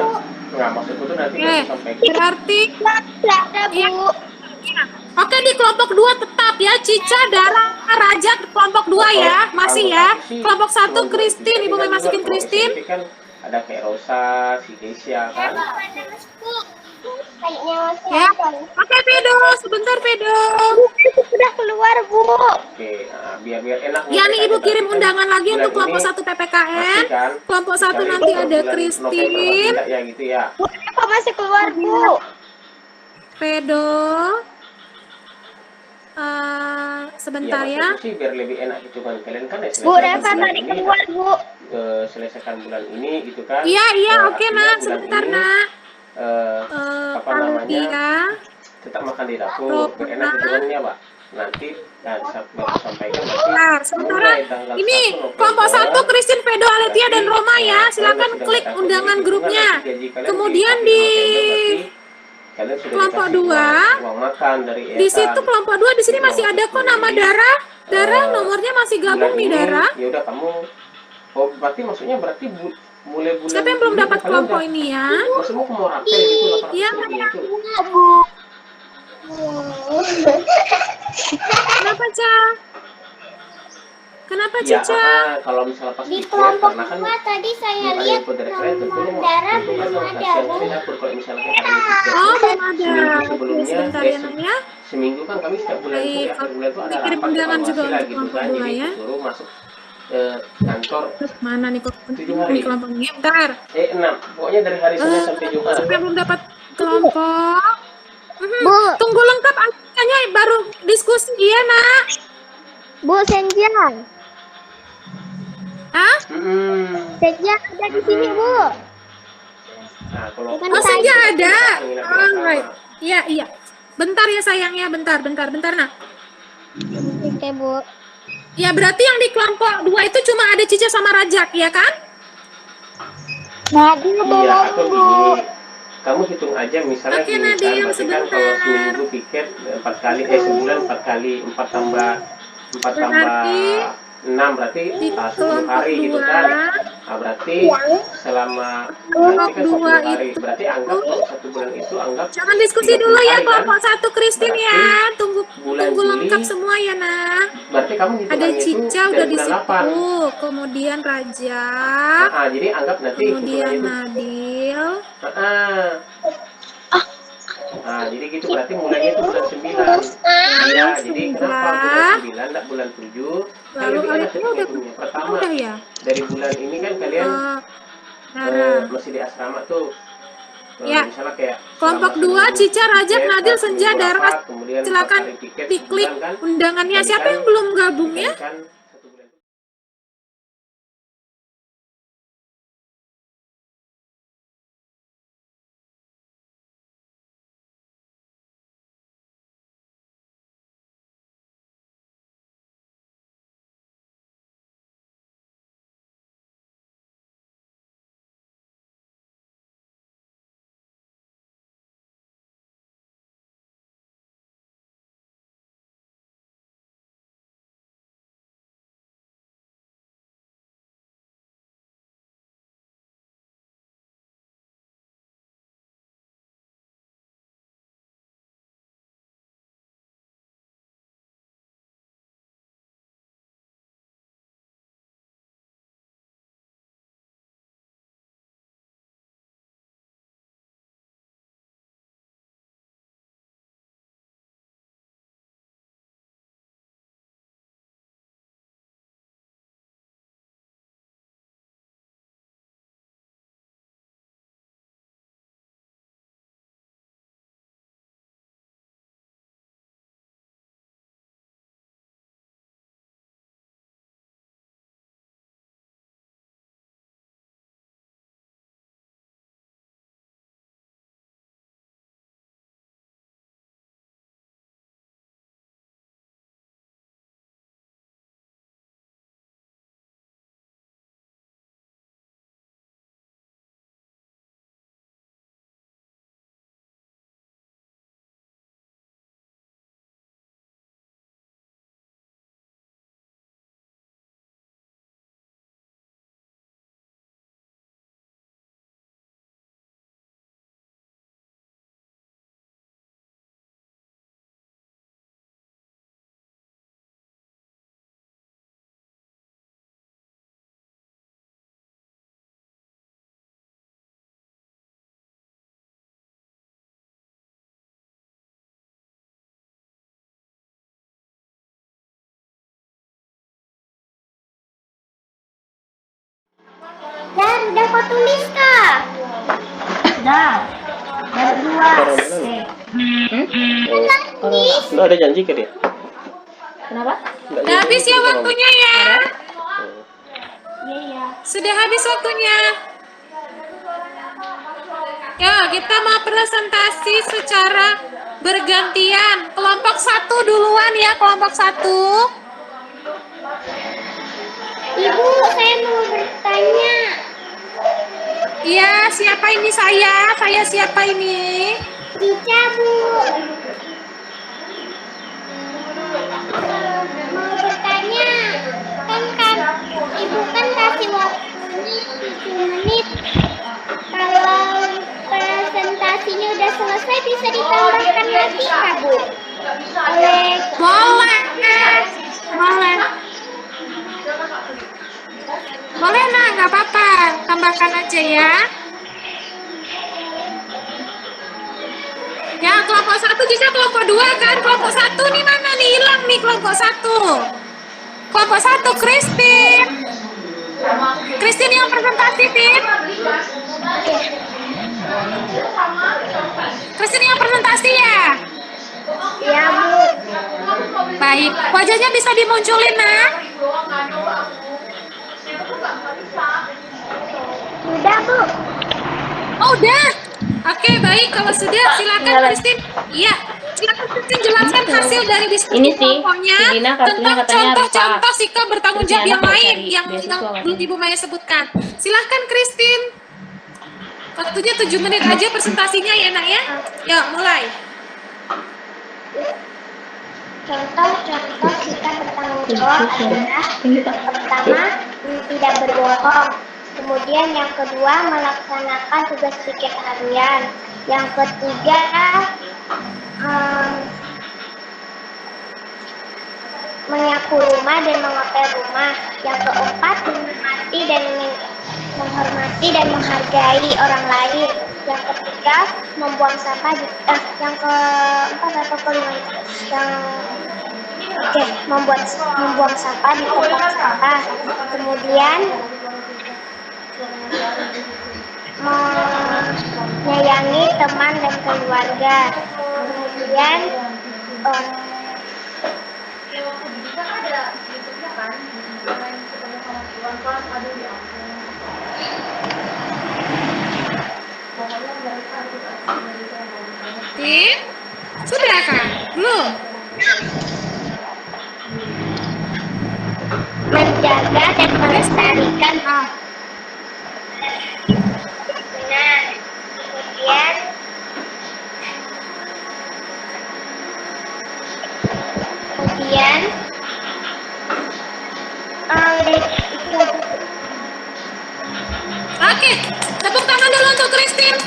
S5: Nggak, maksudku tuh nanti
S1: Oke,
S5: aku sampaikan.
S1: berarti
S2: Nggak ada,
S1: ya.
S2: Bu.
S1: Oke, di kelompok 2 tetap ya. Cica, Dara, Raja di kelompok 2 ya. Masih ya. Kelompok 1 Christine, Ibu Maya masukin Christine.
S5: Kan ada kayak Rosa, si Keisha kan.
S2: Kayaknya masih
S1: Ya.
S2: ada.
S1: Oke, Pedo, sebentar Pedo.
S2: Sudah keluar, Bu.
S5: Oke, nah, biar enak.
S1: Ya nih Ibu kirim undangan lagi
S5: Bulan
S1: untuk kelompok
S5: ini
S1: 1 PPKN.
S5: pasti kan,
S1: Kelompok 1
S5: misalnya
S1: nanti
S5: kalau
S1: ada
S5: bulan November
S1: Christine,
S5: masih ya gitu ya.
S2: Bu, Reva masih keluar, Bu.
S1: Pedo. Sebentar
S5: Iya,
S1: ya.
S5: maksudku sih biar lebih enak gitu kan. Kalian kan ya
S2: Bu,
S5: selesaikan
S2: Reva
S5: bulan
S2: tadi
S5: ini,
S2: keluar, Bu.
S5: selesaikan bulan ini gitu kan.
S1: Iya,
S5: Artinya
S1: oke nak.
S5: bulan
S1: Sebentar
S5: ini,
S1: nak.
S5: apa namanya,
S1: Iya.
S5: tetap makan di dapur, biar enak gitu kan ya Pak. Nanti sampaikan nanti
S1: Bentar, sementara
S5: mulai tanggal
S1: ini
S5: 1 November,
S1: kelompok 1 Christine, Pedo, Aletia dan Roma ya. Silakan
S5: sudah
S1: klik
S5: datang
S1: undangan
S5: ke
S1: grupnya.
S5: gaji kalian
S1: Kemudian
S5: di
S1: di
S5: kalian sudah
S1: kelompok
S5: dikasih
S1: 2,
S5: uang makan dari
S1: di situ kelompok 2 di sini masih ada kok nama Dara. Dara nomornya masih gabung nih Dara.
S5: Ya udah kamu, berarti maksudnya mulai bulan
S1: Siapa yang belum
S5: Juli
S1: dapat
S5: kalian
S1: kelompok
S5: udah-
S1: ini ya?
S5: Maksudmu aku mau rapel gitu 800
S1: Iya,
S5: ribu itu.
S2: Bu.
S1: Kenapa, Ca? Kenapa,
S5: Ya,
S1: Cica?
S5: kalau misalnya pas
S2: Di
S5: declare,
S2: kelompok
S5: karena kan
S2: 2 tadi saya
S5: ada
S2: lihat
S5: info dari kalian tentu
S2: nomor
S5: lu
S2: Dara
S5: tentu kan
S2: belum
S5: harus
S2: ada,
S5: kasih
S2: Bu.
S5: ke dapur kalau misalnya hari ini declare.
S1: Oh, belum ada.
S5: Seminggu
S1: Oke,
S5: sebelumnya,
S1: sebentar ya, Nak ya.
S5: seminggu kan kami setiap bulan itu
S1: Baik,
S5: ya, akhir bulan itu ada
S1: dikirim
S5: rapat
S1: undangan
S5: evaluasi
S1: juga
S5: lah
S1: untuk
S5: gitu
S1: kelompok
S5: kan,
S1: 2
S5: jadi
S1: ya.
S5: disuruh masuk kantor
S1: Mana nih kok
S5: 7 hari.
S1: di kelompok ini? Bentar.
S5: 6, pokoknya dari hari Senin sampai Jumat.
S1: Siapa yang belum dapat kelompok?
S2: Bu,
S1: Tunggu lengkap angkanya baru diskusi. Iya, Nak.
S2: Bu Senja.
S1: Hah?
S2: Senja ada di sini, Bu.
S5: Nah, kalau
S2: Bukan
S1: Oh, Senja ada.
S5: Penginapan bersama.
S1: Alright. Iya, iya. Bentar ya sayang ya, bentar, Nak.
S2: Oke, Bu.
S1: Ya berarti yang di kelompok 2 itu cuma ada Cica sama Rajak, ya kan?
S2: Nadia
S5: Iya, atau gini, kamu hitung aja misalnya
S1: Oke,
S5: gini kan,
S1: Nadia,
S5: berarti kan
S1: sebentar.
S5: kalau seminggu tiket 4 kali, sebulan 4 kali, 4 tambah
S1: Berarti
S5: 6 berarti
S1: di
S5: 10
S1: kelompok
S5: hari gitu kan.
S1: 2,
S5: Nah, berarti selama nanti
S1: kelompok
S5: kan 10
S1: 2
S5: hari,
S1: itu
S5: berarti anggap kalau 1 bulan itu anggap
S1: jangan diskusi
S5: 30
S1: dulu ya
S5: hari kan.
S1: kelompok 1 Christine
S5: Berarti
S1: ya. Tunggu
S5: bulan Juli,
S1: lengkap semua ya, Nah.
S5: berarti kamu
S1: Ada
S5: hitungannya itu
S1: Cica
S5: dari
S1: udah di
S5: bulan 8.
S1: situ, kemudian Rajak,
S5: Jadi anggap nanti
S1: kemudian
S5: hitungannya itu.
S1: Nadil.
S5: Jadi gitu berarti mulainya itu bulan 9. Iya, jadi kenapa bulan 9 enggak bulan 7? Kan
S1: Lalu
S5: lebih enak
S1: kalian udah
S5: hitungnya. Pertama,
S1: udah ya?
S5: dari bulan ini kan kalian
S1: Nara.
S5: masih di asrama tuh.
S1: Ya.
S5: Misalnya kayak
S1: Kelompok
S5: selama
S1: 2 Cica, Rajak,
S5: tiket,
S1: Nadil,
S5: satu
S1: Senja,
S5: minggu
S1: Dara.
S5: rapat, kemudian
S1: Silakan
S5: 4 kali tiket
S1: diklik
S5: sebulan kan.
S1: undangannya.
S5: Kalikan-
S1: Siapa yang belum gabung ya?
S5: kalikan 1 bulan.
S2: Dan udah kau tulis kah? Udah. Dan berdua.
S5: Enggak ada janji ke dia.
S2: Kenapa?
S1: Udah habis ya waktunya ya.
S2: Iya.
S1: Sudah habis waktunya. Ya, kita mau presentasi secara bergantian. Kelompok 1 duluan ya, kelompok 1.
S2: Ibu, saya mau bertanya.
S1: Iya, siapa ini saya? Saya siapa ini?
S2: Cica, Bu. Mau bertanya. Kan Ibu kan kasih waktu 7 menit. Kalau presentasinya udah selesai bisa ditambahkan lagi nggak, Bu? Boleh.
S1: Boleh. Boleh. Boleh nah, nggak apa-apa. Tambahkan aja ya. Ya, kelompok 1 Cica, kelompok 2 kan? Kelompok 1 nih mana nih? Hilang nih kelompok 1. Kelompok 1 Christine. Christine yang presentasi, Tin. Christine yang presentasi ya?
S2: Ya, Bu.
S1: Baik, wajahnya bisa dimunculin, nah.
S2: Udah, Bu.
S1: Oh, udah. Oke, baik. Kalau sudah, silakan Christine. Iya. Silakan Christine jelaskan hasil dari diskusi
S6: Ini sih,
S1: kelompoknya
S6: si Dina kartunya
S1: tentang
S6: katanya lupa.
S1: contoh-contoh sikap bertanggung
S6: Terus
S1: jawab
S6: ini
S1: yang
S6: anak mau
S1: lain
S6: cari
S1: yang
S6: beasiswa
S1: belum
S6: katanya.
S1: Ibu Maya sebutkan. Silahkan Christine. Waktunya 7 menit aja presentasinya ya nak ya. Ya mulai.
S2: Contoh-contoh sikap bertanggung jawab adalah pertama, tidak berbohong. Kemudian yang kedua, melaksanakan tugas piket harian. Yang ketiga, menyapu rumah dan mengepel rumah. Yang keempat, menghormati dan menghargai orang lain. Yang ketiga, membuang sampah yang keempat atau kelima itu membuang sampah di tempat sampah. Kemudian menyayangi teman dan keluarga. Kemudian
S1: Tin, sudah kan? Belum?
S2: menjaga dan melestarikan
S1: Ah,
S2: lingkungan. Kemudian
S1: oke, tepuk tangan dulu untuk Christine.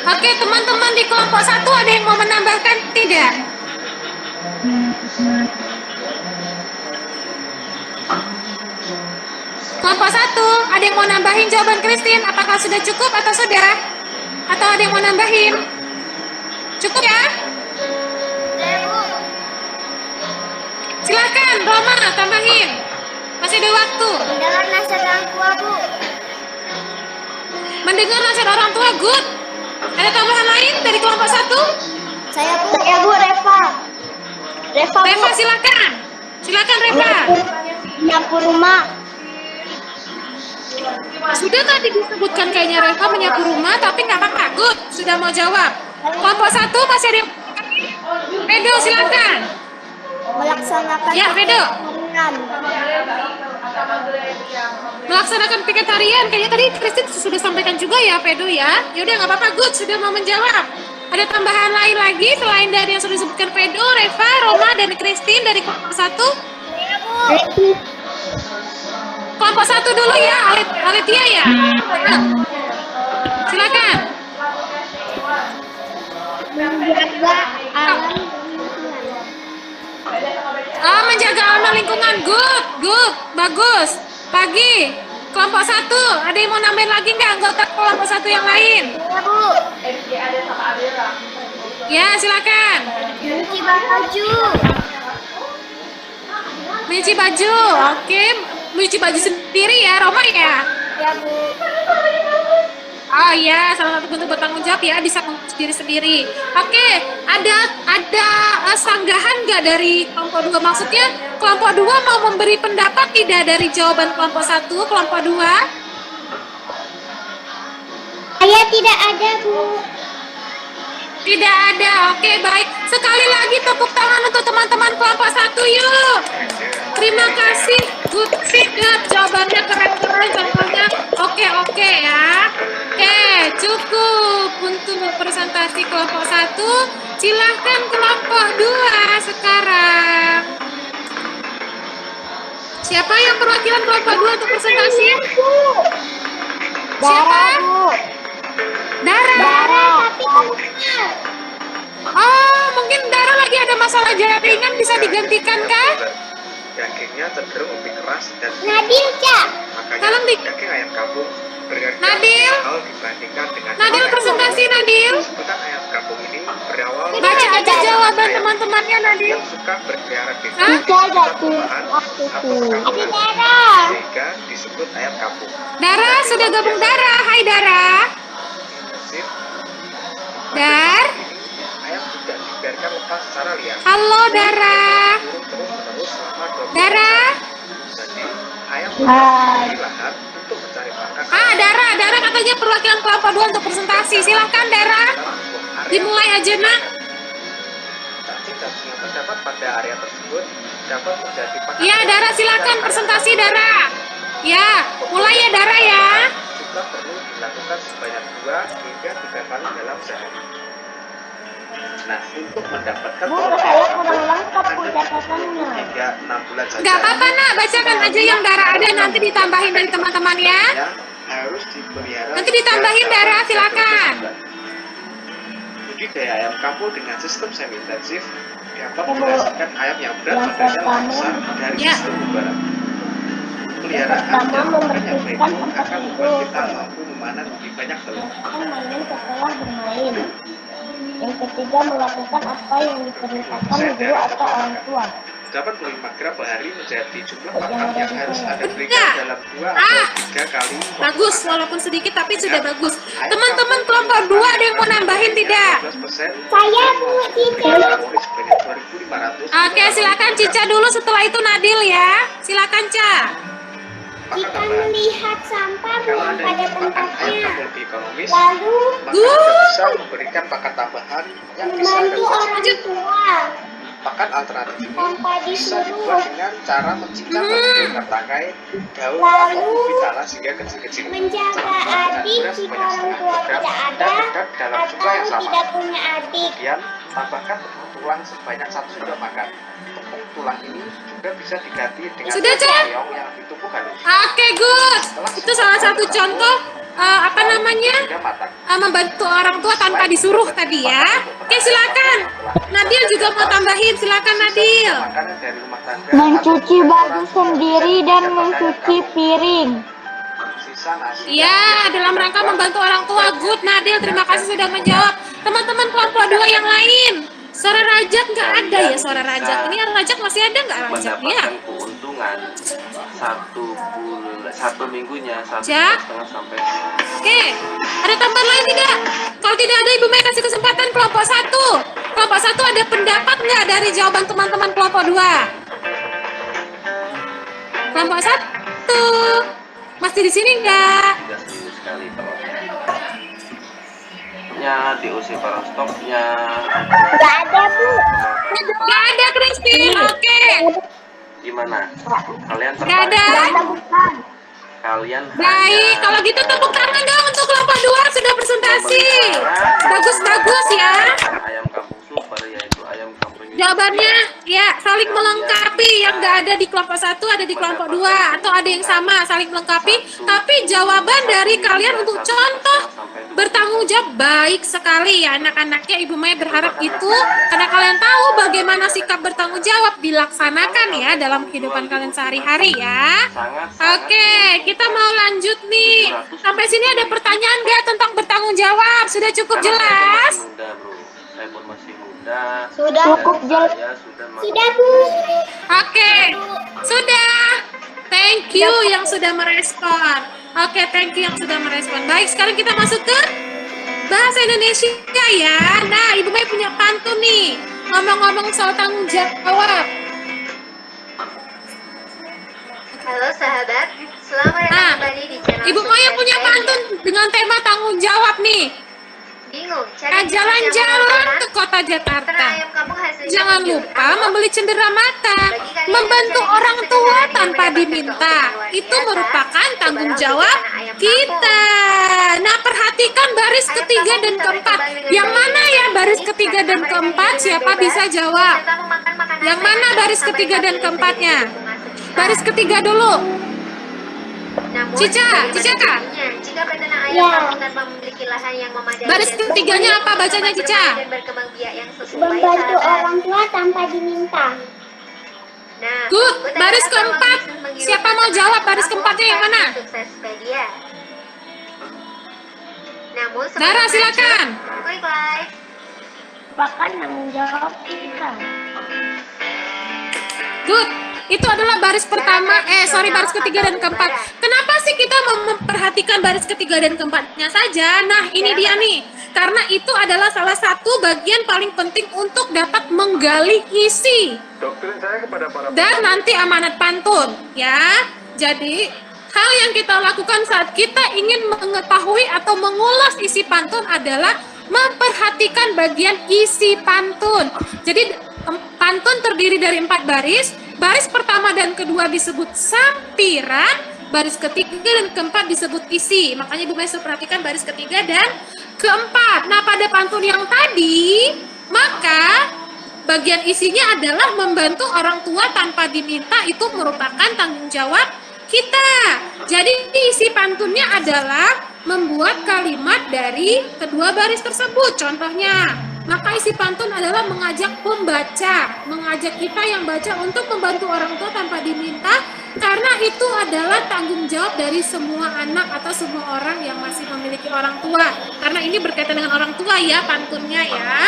S1: Oke, teman-teman di kelompok 1 ada yang mau menambahkan tidak? Kelompok 1, ada yang mau nambahin jawaban Christine? Apakah sudah cukup atau sudah? Atau ada yang mau nambahin? Cukup ya? Silakan, Roma, tambahin. Masih ada waktu.
S2: mendengar nasihat orang tua, Bu.
S1: Mendengar nasihat orang tua, good. Ada tambahan lain dari kelompok 1?
S2: Saya, Bu. Ya, Bu, Reva,
S1: Reva, silakan. Silakan, Reva.
S2: nyapu rumah.
S1: Sudah tadi disebutkan kayaknya Reva menyapu rumah, tapi nggak apa-apa. Good, sudah mau jawab. Kelompok 1 masih ada yang... Vedo, silakan.
S2: Melaksanakan
S1: Ya, Vedo.
S2: harian.
S1: Melaksanakan piket harian. Kayaknya tadi Christine sudah sampaikan juga ya, Vedo ya. Yaudah, nggak apa-apa. Good, sudah mau menjawab. Ada tambahan lain lagi selain dari yang sudah disebutkan Vedo, Reva, Roma, dan Christine dari kelompok 1? Kelompok 1 dulu ya, Alitia ya. Silakan.
S2: Menjaga alam.
S1: Menjaga alam lingkungan. Good, good, bagus. Pagi. Kelompok 1, ada yang mau nambahin lagi nggak anggota kelompok 1 yang lain?
S2: Ya, Bu.
S1: Ya, silakan.
S2: Mencuci baju.
S1: Mencuci baju, oke. Mencuci baju sendiri ya, Roma ya?
S2: Ya, Bu.
S1: Oh iya, salah satu bentuk bertanggung jawab ya, bisa mencuci diri sendiri. Oke, ada sanggahan nggak dari kelompok 2? Maksudnya kelompok 2 mau memberi pendapat tidak dari jawaban kelompok 1, kelompok 2?
S2: Saya tidak ada, Bu.
S1: Tidak ada, oke baik. Sekali lagi tepuk tangan untuk teman-teman kelompok 1 yuk. Terima kasih, good, jawabannya keren-keren, contohnya oke ya. Oke, cukup untuk presentasi kelompok 1. Silahkan kelompok 2 sekarang. Siapa yang perwakilan kelompok 2 untuk presentasi? Siapa? Dara. Oh, mungkin Dara lagi ada masalah jaringan, bisa digantikan kah?
S3: Dagingnya cenderung lebih keras dan
S2: Nadil, Cak.
S3: makanya
S1: Tolong di-
S3: daging ayam kampung berharga
S1: Nadil.
S3: mahal dibandingkan dengan
S1: Nadil presentasi Nadil.
S3: sebutan ayam kampung ini berawal
S1: Baca aja jawaban teman-temannya Nadil.
S3: yang suka berkeliaran di
S1: Hah?
S3: pusat perumahan atau perkampungan
S2: Dara.
S3: sehingga disebut ayam kampung.
S1: Dara, sudah gabung Dara. Hai Dara.
S3: Mesir,
S1: Dar.
S3: ayam tidak dibiarkan lepas secara liar.
S1: Halo Dara.
S3: Terus selama 20
S1: Dara.
S3: Jadi ayam di lahan untuk mencari makan
S1: Dara katanya perwakilan kelompok 2 untuk presentasi. Silahkan Dara, dimulai aja nak.
S5: dan semua terdapat pada area tersebut dapat menjadi
S1: Ya Dara, silakan presentasi Dara. Ya, mulai ya Dara ya.
S5: Jumlah perlu dilakukan sebanyak 2 hingga 3 kali dalam sehari. Nah, untuk mendapatkan
S2: Bu, saya kurang lengkap Bu catatannya.
S5: hingga 6 bulan saja.
S1: Nggak apa-apa nak, bacakan aja yang Dara ada, nanti ditambahin dari teman-teman ya.
S5: Harus dipelihara.
S1: Nanti ditambahin Dara, silakan.
S5: Budidaya ayam kampung dengan sistem semi intensif dapat menghasilkan ayam yang berat badannya lebih besar dari
S1: Ya.
S5: sistem udara. Peliharaan
S2: Pertama,
S5: dan makan yang baik
S2: membersihkan
S5: akan
S2: tempat
S5: membuat
S2: tidur.
S5: kita mampu memanen lebih banyak telur.
S2: Kan mainan setelah bermain. Yang ketiga, melakukan apa yang diperintahkan guru atau orang tua.
S5: 85 gram per hari menjadi jumlah makan yang harus Anda berikan
S1: Enggak.
S5: dalam 2 atau 3 kali.
S1: Bagus, walaupun sedikit tapi sudah bagus. Teman-teman kelompok 2 ada yang mau nambahin tidak?
S5: 12%
S2: Saya Bu Cica.
S5: sebanyak 2.500.
S1: Oke, silakan Cica dulu, setelah itu Nadil ya. Silakan Ca.
S2: Jika melihat sampah
S5: Kalau
S2: buang
S5: Anda
S2: pada
S5: ingin makan ayam
S2: tempatnya,
S5: kampung lebih ekonomis,
S2: lalu
S5: maka Anda bisa memberikan pakan tambahan yang bisa Anda
S2: membantu
S5: buat.
S2: orang tua
S5: Pakan alternatif ini
S2: tanpa
S5: bisa
S2: disuruh.
S5: dibuat dengan cara mencincang dengan tangkai, daun, atau ubi talas hingga kecil-kecil.
S2: Menjaga adik jika orang tua tidak ada
S5: dalam jumlah yang
S2: atau
S5: sama.
S2: tidak punya adik.
S5: Kemudian tambahkan tepung tulang sebanyak 1 sendok makan. Tepung tulang ini juga bisa diganti dengan
S1: Sudah, Cak?
S5: ayam yang ditumbuk halus.
S1: Oke, good. Itu salah satu contoh apa namanya?
S5: Hingga matang.
S1: Membantu orang tua tanpa disuruh tadi ya. Oke, silakan. Nadil juga mau tambahin, silakan Nadil.
S5: Makanan dari rumah tangga
S2: Mencuci
S5: atau
S2: baju
S5: restoran
S2: sendiri dan
S5: yang
S2: mencuci
S5: kampung.
S2: piring.
S5: Sisa nasi
S1: Ya, dalam rangka membantu orang tua. Good, Nadil. Terima kasih sudah menjawab. Teman-teman kelompok 2 yang lain. Suara Rajak nggak ada ya, suara Rajak. Ini Rajak masih ada nggak Rajak ya?
S6: mendapatkan keuntungan satu minggunya 1,5
S1: Jak.
S6: sampai
S1: Oke, ada tambahan lain tidak? Kalau tidak ada, Ibu Mei kasih kesempatan kelompok 1. Kelompok 1 ada pendapat nggak dari jawaban teman-teman kelompok 2? Kelompok 1 masih di sini nggak?
S6: 3 seminggu sekali kalau nya DOC para stoknya
S2: Gak ada Bu.
S1: Nggak ada, Christine. Oke,
S6: gimana kalian
S1: nggak ada.
S2: Bukan.
S6: kalian
S1: Baik, kalau gitu tepuk tangan dong untuk kelompok 2 sudah presentasi. Bagus-bagus ya.
S6: ayam kampung super yaitu ayam kampung
S1: Jawabannya ya saling melengkapi, yang nggak ada di kelompok 1 ada di kelompok 2 atau ada yang sama saling melengkapi. Tapi jawaban dari kalian untuk contoh bertanggung jawab baik sekali ya anak-anaknya. Ibu Maya berharap itu karena kalian tahu bagaimana sikap bertanggung jawab dilaksanakan ya dalam kehidupan kalian sehari-hari ya. Oke, kita mau lanjut nih. Sampai sini ada pertanyaan nggak tentang bertanggung jawab? Sudah cukup jelas?
S6: muda bro, saya pun masih muda.
S2: Sudah
S6: Dan
S2: cukup jelas.
S6: saya sudah
S2: Sudah Bu.
S1: Oke, sudah. Thank you yang sudah merespon. Oke, thank you yang sudah merespon. Baik, sekarang kita masuk ke bahasa Indonesia ya. Nah, Ibu Mei punya pantun nih. Ngomong-ngomong soal tanggung jawab.
S7: Halo sahabat, selamat datang
S1: Nah,
S7: kembali di channel
S1: Ibu Maya
S7: Sukses
S1: punya
S7: Media.
S1: pantun dengan tema tanggung jawab nih.
S7: Bingung cari
S1: Nah,
S7: bisnis yang
S1: jalan-jalan
S7: menguntungkan?
S1: ke kota
S7: Karena
S1: Jakarta.
S7: ayam kampung hasilnya
S1: Jangan
S7: menggiurkan
S1: lupa
S7: loh.
S1: membeli cendera mata,
S7: Bagi kalian
S1: membantu
S7: yang
S1: orang
S7: mencari
S1: tua
S7: sederhana
S1: tanpa
S7: mendapatkan
S1: diminta.
S7: keuntungan luar
S1: Itu
S7: biasa,
S1: merupakan tanggung
S7: cobalah
S1: jawab
S7: beli ayam
S1: kita. Nah, perhatikan baris
S7: Ayam
S1: ketiga
S7: kampung
S1: dan
S7: bisa
S1: keempat.
S7: berkembang dengan
S1: Yang
S7: baik
S1: mana ya
S7: dengan
S1: baris
S7: jenis
S1: ketiga
S7: karena
S1: dan
S7: mereka
S1: keempat?
S7: hidup
S1: Siapa
S7: dengan
S1: bisa
S7: bebas,
S1: jawab?
S7: serta memakan makanan
S1: Yang
S7: sehat
S1: mana baris
S7: sampai
S1: ketiga dan
S7: saat
S1: keempatnya?
S7: ini lingkungan sekitar.
S1: Baris ketiga dulu.
S7: Namun,
S1: Cica,
S7: bagaimana
S1: Cica, Kak?
S7: jadinya jika peternak ayam
S2: Ya.
S7: kampung tanpa memiliki lahan yang memadai
S1: Baris
S7: dan
S1: ketiganya apa bacanya,
S7: bermain
S1: Cica?
S7: dan berkembang biak yang sesuai,
S2: Membantu
S7: sahabat.
S2: orang tua tanpa diminta.
S7: Nah,
S1: Good.
S7: ikut
S1: Baris
S7: adalah
S1: keempat.
S7: peluang bisnis menggiurkan
S1: Siapa mau
S7: tentang
S1: jawab
S7: ayam
S1: baris
S7: kampung
S1: keempatnya yang mana?
S7: versi Suksespedia. Namun, sebelum
S1: Dara,
S7: lanjut,
S1: silakan.
S7: quick live.
S2: Bahkan tanggung jawab kita.
S1: Good. Itu adalah baris pertama, baris ketiga dan keempat. Kenapa sih kita memperhatikan baris ketiga dan keempatnya saja? Nah, ini dia nih. Karena itu adalah salah satu bagian paling penting untuk dapat menggali isi.
S5: Doktrin saya kepada para
S1: Dan nanti amanat pantun, ya. Jadi, hal yang kita lakukan saat kita ingin mengetahui atau mengulas isi pantun adalah memperhatikan bagian isi pantun. Jadi pantun terdiri dari 4 baris. Baris pertama dan kedua disebut sampiran, baris ketiga dan keempat disebut isi. Makanya Ibu Maya suruh perhatikan baris ketiga dan keempat. Nah, pada pantun yang tadi, maka bagian isinya adalah membantu orang tua tanpa diminta, itu merupakan tanggung jawab kita. Jadi isi pantunnya adalah membuat kalimat dari kedua baris tersebut. Contohnya, maka isi pantun adalah mengajak pembaca, mengajak kita yang baca untuk membantu orang tua tanpa diminta, karena itu adalah tanggung jawab dari semua anak atau semua orang yang masih memiliki orang tua. Karena ini berkaitan dengan orang tua ya pantunnya ya.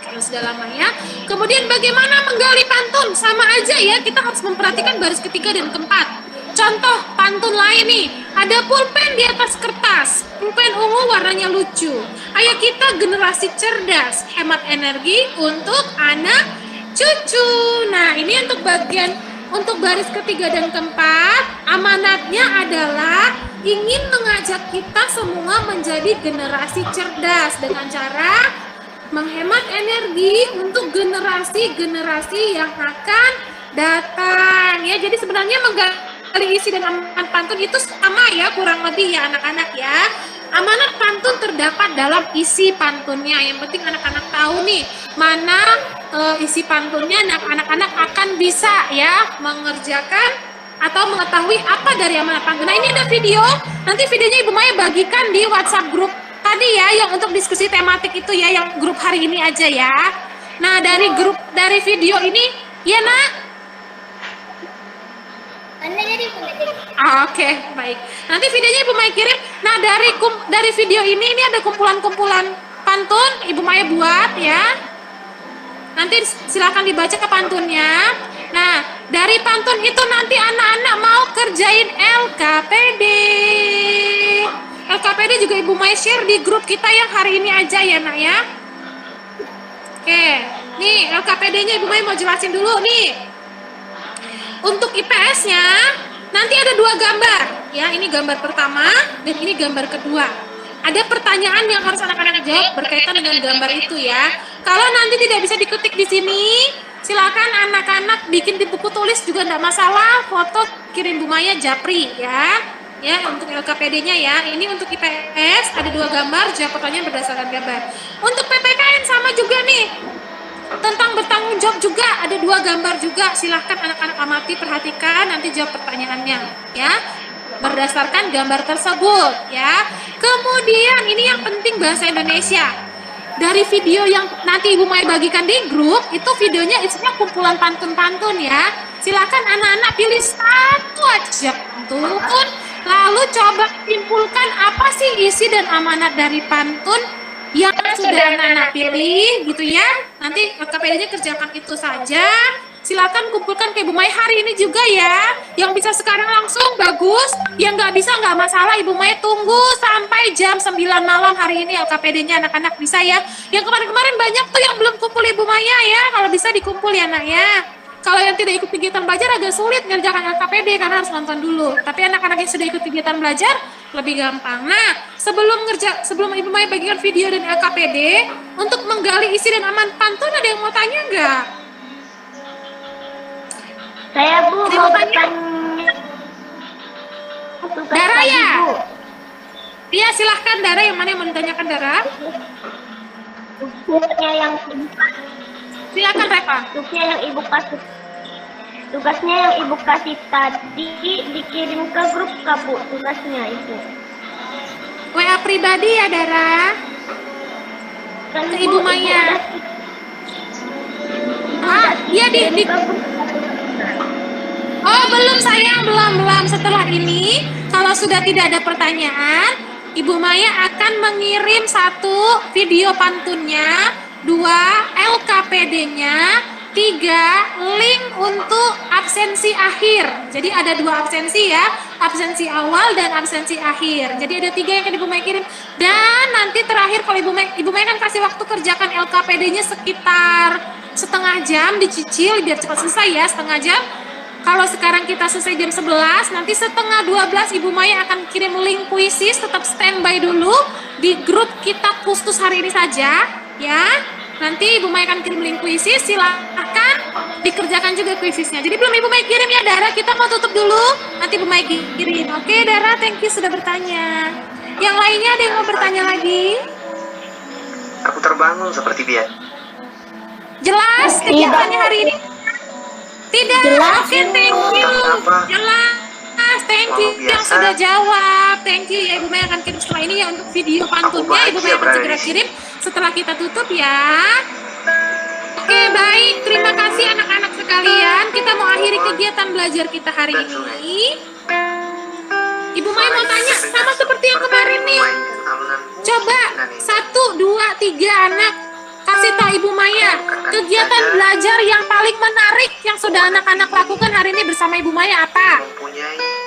S1: Kalau sudah lama ya. Kemudian bagaimana menggali pantun? Sama aja ya, kita harus memperhatikan baris ketiga dan keempat. Contoh pantun lain nih, ada pulpen di atas kertas, pulpen ungu warnanya lucu. Ayo kita generasi cerdas, hemat energi untuk anak cucu. Nah, ini untuk baris ketiga dan keempat, amanatnya adalah ingin mengajak kita semua menjadi generasi cerdas dengan cara menghemat energi untuk generasi-generasi yang akan datang. Ya, jadi sebenarnya menggali isi dan amanat pantun itu sama ya, kurang lebih ya anak-anak ya. Amanat pantun terdapat dalam isi pantunnya. Yang penting anak-anak tahu nih mana isi pantunnya, anak-anak akan bisa ya mengerjakan atau mengetahui apa dari amanat pantun. Nah, ini ada video, nanti videonya Ibu Maya bagikan di WhatsApp grup tadi ya, yang untuk diskusi tematik itu ya, yang grup hari ini aja ya. Nah, dari video ini ya nak. Oke, baik. Nanti videonya Ibu Maya kirim. Nah, dari video ini ada kumpulan-kumpulan pantun Ibu Maya buat ya. Nanti silakan dibaca pantunnya. Nah, dari pantun itu nanti anak-anak mau kerjain LKPD. LKPD juga Ibu Maya share di grup kita yang hari ini aja ya nak ya. Oke, nih LKPD-nya Ibu Maya mau jelasin dulu nih. Untuk IPS-nya nanti ada 2 gambar ya, ini gambar pertama dan ini gambar kedua. Ada pertanyaan yang harus anak-anak jawab berkaitan dengan gambar itu ya. Kalau nanti tidak bisa diketik di sini, silakan anak-anak bikin di buku tulis juga enggak masalah, foto kirim Bu Maya japri ya. Ya, untuk LKPD-nya ya. Ini untuk IPS ada 2 gambar, jawab pertanyaan berdasarkan gambar. Untuk PPKN sama juga nih. Tentang bertanggung jawab juga ada 2 gambar juga. Silahkan anak-anak amati, perhatikan, nanti jawab pertanyaannya ya berdasarkan gambar tersebut ya. Kemudian ini yang penting bahasa Indonesia. Dari video yang nanti Ibu Maya bagikan di grup, itu videonya isinya kumpulan pantun-pantun ya. Silakan anak-anak pilih satu aja pantun, lalu coba simpulkan apa sih isi dan amanat dari pantun yang sudah anak-anak pilih gitu ya. Nanti LKPD-nya kerjakan itu saja. Silakan kumpulkan ke Ibu Maya hari ini juga ya. Yang bisa sekarang langsung bagus, yang nggak bisa nggak masalah, Ibu Maya tunggu sampai jam 9 malam hari ini LKPD-nya anak-anak bisa ya. Yang kemarin-kemarin banyak tuh yang belum kumpul Ibu Maya ya, kalau bisa dikumpul ya nak ya. Kalau yang tidak ikut kegiatan belajar agak sulit ngerjakan LKPD karena harus nonton dulu. Tapi anak-anak yang sudah ikut kegiatan belajar lebih gampang. Nah, sebelum Ibu Maya bagikan video dan LKPD, untuk menggali isi dan aman pantun ada yang mau tanya nggak?
S2: Saya Bu
S1: Ada
S2: mau
S1: yang tanya?
S2: bertanya. Tugas
S1: Dara
S2: tadi,
S1: ya?
S2: Bu.
S1: Iya silahkan Dara, yang mana yang mau ditanyakan Dara?
S2: Tugasnya yang
S1: Silakan Reva.
S2: tugasnya yang Ibu kasih tadi dikirim ke grup Kak Bu, tugasnya itu.
S1: WA pribadi ya Dara.
S2: Kan,
S1: Ke
S2: Bu,
S1: Ibu Maya. Iya di Oh belum sayang, belum. Setelah ini, kalau sudah tidak ada pertanyaan, Ibu Maya akan mengirim 1 video pantunnya, 2 LKPD-nya, 3 link untuk absensi akhir. Jadi ada 2 absensi ya, absensi awal dan absensi akhir. Jadi ada 3 yang akan Ibu Maya kirim. Dan nanti terakhir kalau Ibu Maya kan kasih waktu kerjakan LKPD-nya sekitar setengah jam, dicicil biar cepat selesai ya, setengah jam. Kalau sekarang kita selesai jam 11, nanti setengah 12 Ibu Maya akan kirim link puisi, tetap standby dulu di grup kita khusus hari ini saja, ya. Nanti Ibu Maya akan kirim link puisi, silahkan dikerjakan juga kuisisnya. Jadi belum Ibu Maya kirim ya Dara, kita mau tutup dulu, nanti Ibu Maya kirim. Oke Dara, thank you sudah bertanya. Yang lainnya ada yang mau bertanya lagi?
S4: Aku terbangun seperti biasa.
S1: Jelas kegiatannya hari ini? Tidak. Oke, thank you. Jelas. Thank you yang sudah jawab. Thank you ya Ibu Maya akan kirim setelah ini ya untuk video pantunnya. Ibu Maya akan segera kirim setelah kita tutup ya. Oke, baik. Terima kasih anak-anak sekalian. Kita mau akhiri kegiatan belajar kita hari ini. Ibu Maya mau tanya sama seperti yang kemarin nih. Coba 1, 2, 3 anak kasih tahu Ibu Maya kegiatan belajar yang paling menarik yang sudah anak-anak lakukan hari ini bersama Ibu Maya apa?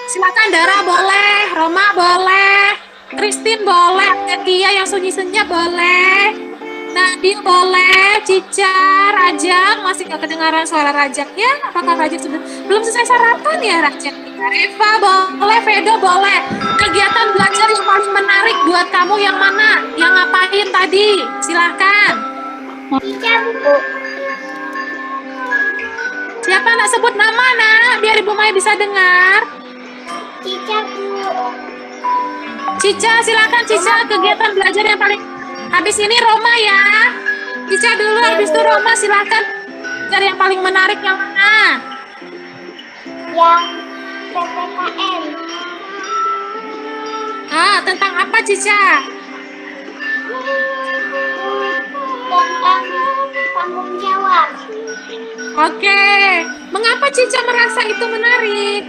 S1: Silakan Dara boleh, Roma boleh, Christine boleh, Tia yang sunyi senyap boleh, Nabil boleh, Cica, Rajak masih nggak kedengaran suara Rajak ya? Apakah Rajak sudah belum selesai sarapan ya Rajak? Eva boleh, Vedo boleh. Kegiatan belajar yang paling menarik buat kamu yang mana? Yang ngapain tadi? Silahkan. Siapa nak sebut nama nak? Biar Ibu Maya bisa dengar.
S2: Cica, Bu.
S1: Cica, silakan Cica. Kegiatan belajar yang paling. Habis ini Roma ya. Cica dulu, habis itu Roma silakan. Belajar yang paling menarik yang mana?
S2: Yang PPKN.
S1: Tentang apa Cica?
S2: Tentang tanggung jawab.
S1: Oke. Mengapa Cica merasa itu menarik?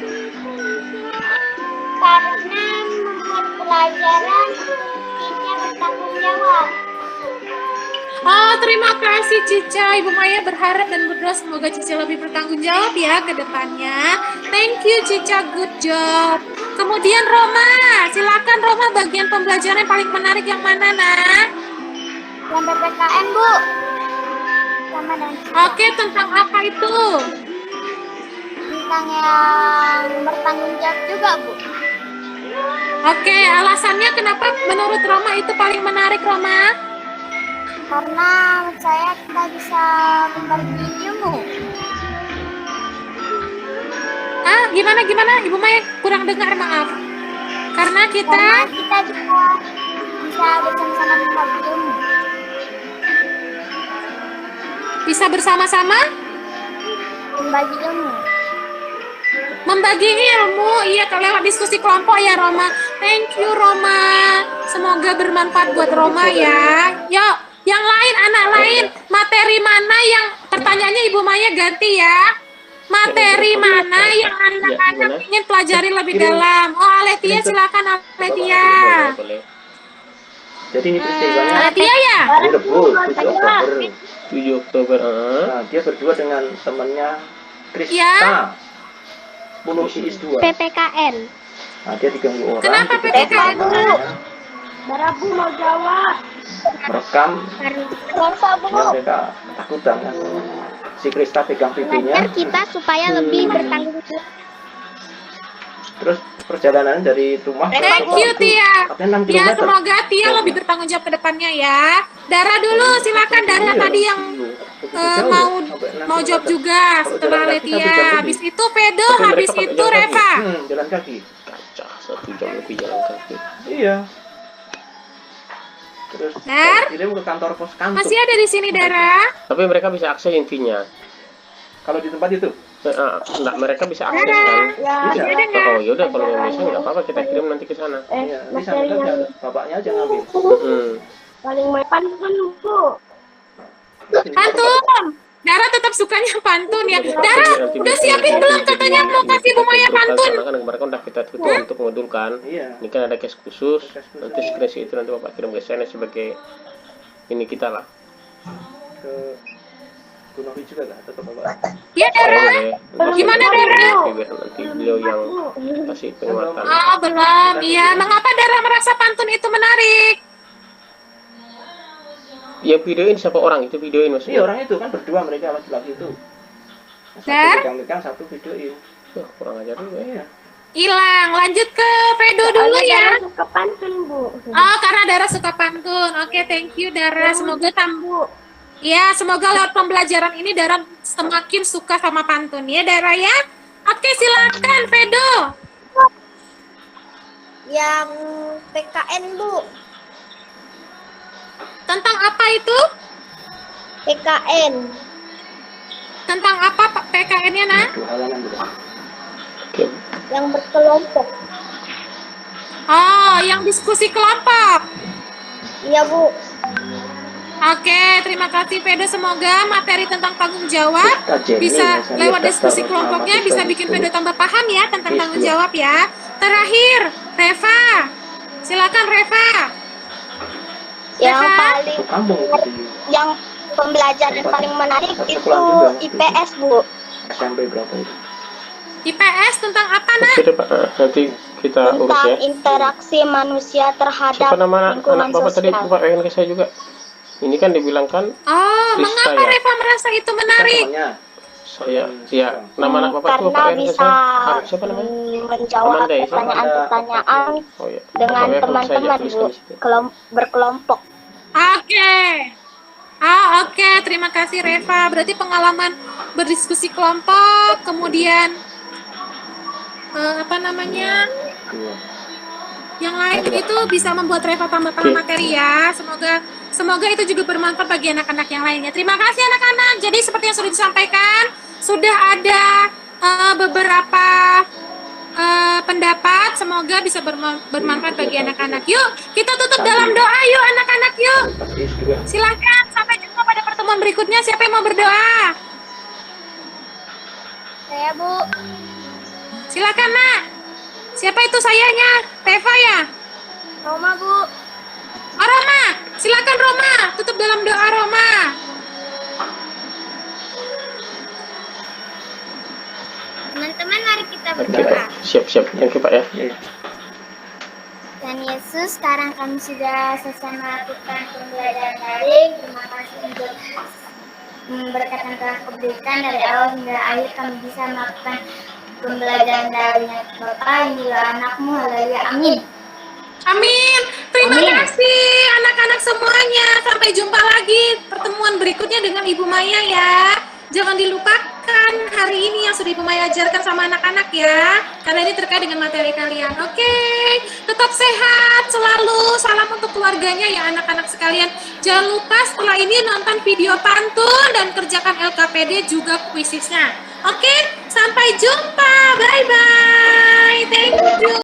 S2: Karena membuat pelajaran Cica bertanggung jawab.
S1: Oh, terima kasih Cica. Ibu Maya berharap dan berdoa semoga Cica lebih bertanggung jawab ya ke depannya. Thank you Cica, good job. Kemudian Roma, silakan Roma bagian pembelajaran yang paling menarik yang mana nak?
S2: Yang PPKN, Bu. Sama dan
S1: Oke, tentang apa itu?
S2: tentang yang bertanggung jawab juga, Bu.
S1: Oke, alasannya kenapa menurut Roma itu paling menarik Roma?
S2: Karena saya kita bisa berbagi ilmu.
S1: Gimana? Ibu Maya kurang dengar, maaf. Karena kita
S2: Kita bisa bersama-sama berbagi ilmu.
S1: bisa bersama-sama
S2: Membagi ilmu.
S1: membagi ilmu. Iya, lewat diskusi kelompok ya Roma. Thank you Roma. Semoga bermanfaat buat Roma ya. Yuk, yang lain, anak lain, materi mana yang pertanyaannya Ibu Maya ganti ya. Materi mana yang anak-anak ingin pelajari lebih dalam? Oh, Aletia silakan Aletia.
S5: Boleh. Jadi ini peristiwanya
S1: Aletia ya?
S5: ini Rebo 7 Oktober.
S6: 7 Oktober.
S5: Nah, dia berdua dengan temannya Krista.
S1: Ya.
S5: 10 IS 2.
S2: PPKN.
S5: Nah, dia diganggu orang.
S1: Kenapa PPKN?
S2: Barabu mau jawab.
S5: Merekam
S2: Masa, Bu.
S5: ya mereka takutan kan. Si Krista pegang pipinya.
S2: Belajar kita supaya lebih bertanggung jawab.
S5: Terus perjalanan dari rumah ke
S1: Thank
S5: rumah
S1: you
S5: itu
S1: Tia.
S5: katanya 6
S1: Ya,
S5: km.
S1: semoga Tia lebih bertanggung jawab ke depannya ya. Dara dulu, silakan Dara tadi yang mau jawab juga setelah Aletia. Habis itu Vedo, habis itu Reva.
S5: Jalan kaki.
S6: Kacau, 1 jam lebih jalan kaki.
S5: Iya. Terus
S1: Dar?
S5: kirim ke kantor pos kantor.
S1: Masih ada di sini Dara.
S6: Tapi mereka bisa akses intinya.
S5: Kalau di tempat itu.
S6: Enggak, mereka bisa akses kan.
S1: Masih ada nggak?
S6: Oh, yaudah kalau yang bisa nggak apa-apa, kita kirim nanti ke sana.
S5: Iya, di sana kan bapaknya aja ngambil.
S2: Paling pantun, Bu.
S1: Pantun. Dara tetap sukanya pantun ya. Dara, udah siapin belum katanya mau kasih Bu Maya pantun?
S6: Karena kan kemarin kan udah kita tutup untuk modul kan.
S5: Iya.
S6: Ini kan ada case khusus. Nanti skripsi itu nanti Bapak kirim ke sana sebagai ini kita lah.
S5: Ke Gunung juga lah tetap bapak.
S1: Ya Dara. Gimana Dara?
S6: Biar nanti beliau yang kasih penguatan.
S1: Oh belum. Iya. Mengapa Dara merasa pantun itu menarik?
S6: Ya videoin siapa orang itu videoin
S5: Iya
S6: maksudnya.
S5: orang itu kan berdua mereka laki-laki itu. Satu
S1: Dar?
S5: pegang-pegang satu videoin.
S6: kurang ajar juga ya.
S1: Hilang. Lanjut ke Vedo dulu ya.
S2: Suka pantun, Bu.
S1: Oh, karena Dara suka pantun. Oke, thank you Dara. Semoga ya, semoga lewat pembelajaran ini Dara semakin suka sama pantun ya, Dara ya. Oke, silakan Vedo.
S2: Yang PKN, Bu.
S1: Tentang apa itu?
S2: PKN.
S1: Tentang apa Pak PKN-nya, Nak?
S6: Oke.
S2: Yang berkelompok.
S1: Oh, yang diskusi kelompok.
S2: Iya, Bu.
S1: Oke, terima kasih Vedo. Semoga materi tentang tanggung jawab bisa lewat diskusi kelompoknya bisa bikin Vedo tambah paham ya tentang tanggung jawab ya. Terakhir, Reva. Silakan Reva.
S2: Yang
S1: Reva.
S2: paling yang pembelajaran paling menarik itu IPS, Bu.
S5: SMP berapa itu?
S1: IPS tentang apa, Nak?
S6: Oke deh, Pak. Nanti kita urus
S2: Tentang
S6: ya.
S2: interaksi manusia terhadap
S6: Siapa nama
S2: lingkungan
S6: anak Bapak tadi?
S2: sosial.
S6: Bapak pengen ke saya juga. Ini kan dibilangkan
S1: Oh,
S6: Rizka
S1: mengapa
S6: ya?
S1: Reva merasa itu menarik?
S5: Namanya
S6: saya ya nama anak Bapak tuh Bapak
S2: Karena
S6: pengen ke
S2: bisa
S6: saya. Ah, siapa namanya?
S2: menjawab
S6: Amanda ya?
S2: pertanyaan-pertanyaan
S6: Oh ya.
S2: dengan
S6: Bapak kalau saya
S2: teman-teman,
S6: tuliskan
S2: Bu.
S6: di situ.
S2: Berkelompok.
S1: Oke. Oke. Terima kasih Reva. Berarti pengalaman berdiskusi kelompok, kemudian apa namanya? Yang lain itu bisa membuat Reva tambah paham materi ya. Semoga itu juga bermanfaat bagi anak-anak yang lainnya. Terima kasih anak-anak. Jadi seperti yang sudah disampaikan, sudah ada beberapa pendapat. Semoga bisa bermanfaat bagi anak-anak. Yuk, kita tutup dalam doa yuk anak-anak yuk. Silakan sampai jumpa pada pertemuan berikutnya. Siapa yang mau berdoa?
S2: Saya, Bu.
S1: Silakan, Nak. Siapa itu sayanya? Reva ya?
S2: Roma, Bu.
S1: Oh, Roma. Silakan Roma. Tutup dalam doa Roma.
S2: Teman-teman, mari kita
S6: Oke,
S2: berdoa.
S6: siap-siap. Yang Pak ya.
S2: Dan Yesus, sekarang kami sudah selesai melakukan pembelajaran daring. Terima kasih untuk berkat yang telah kuberikan dari awal hingga akhir kami bisa melakukan pembelajaran daring. Bapak, inilah anakmu, haleluya, amin.
S1: Amin. Terima kasih anak-anak semuanya. Sampai jumpa lagi pertemuan berikutnya dengan Ibu Maya ya. Jangan dilupakan hari ini yang sudah Ibu Maya ajarkan sama anak-anak ya. Karena ini terkait dengan materi kalian. Oke. Tetap sehat selalu. Salam untuk keluarganya ya anak-anak sekalian. Jangan lupa setelah ini nonton video pantun dan kerjakan LKPD juga kuisisnya. Oke. Sampai jumpa. Bye-bye. Thank you.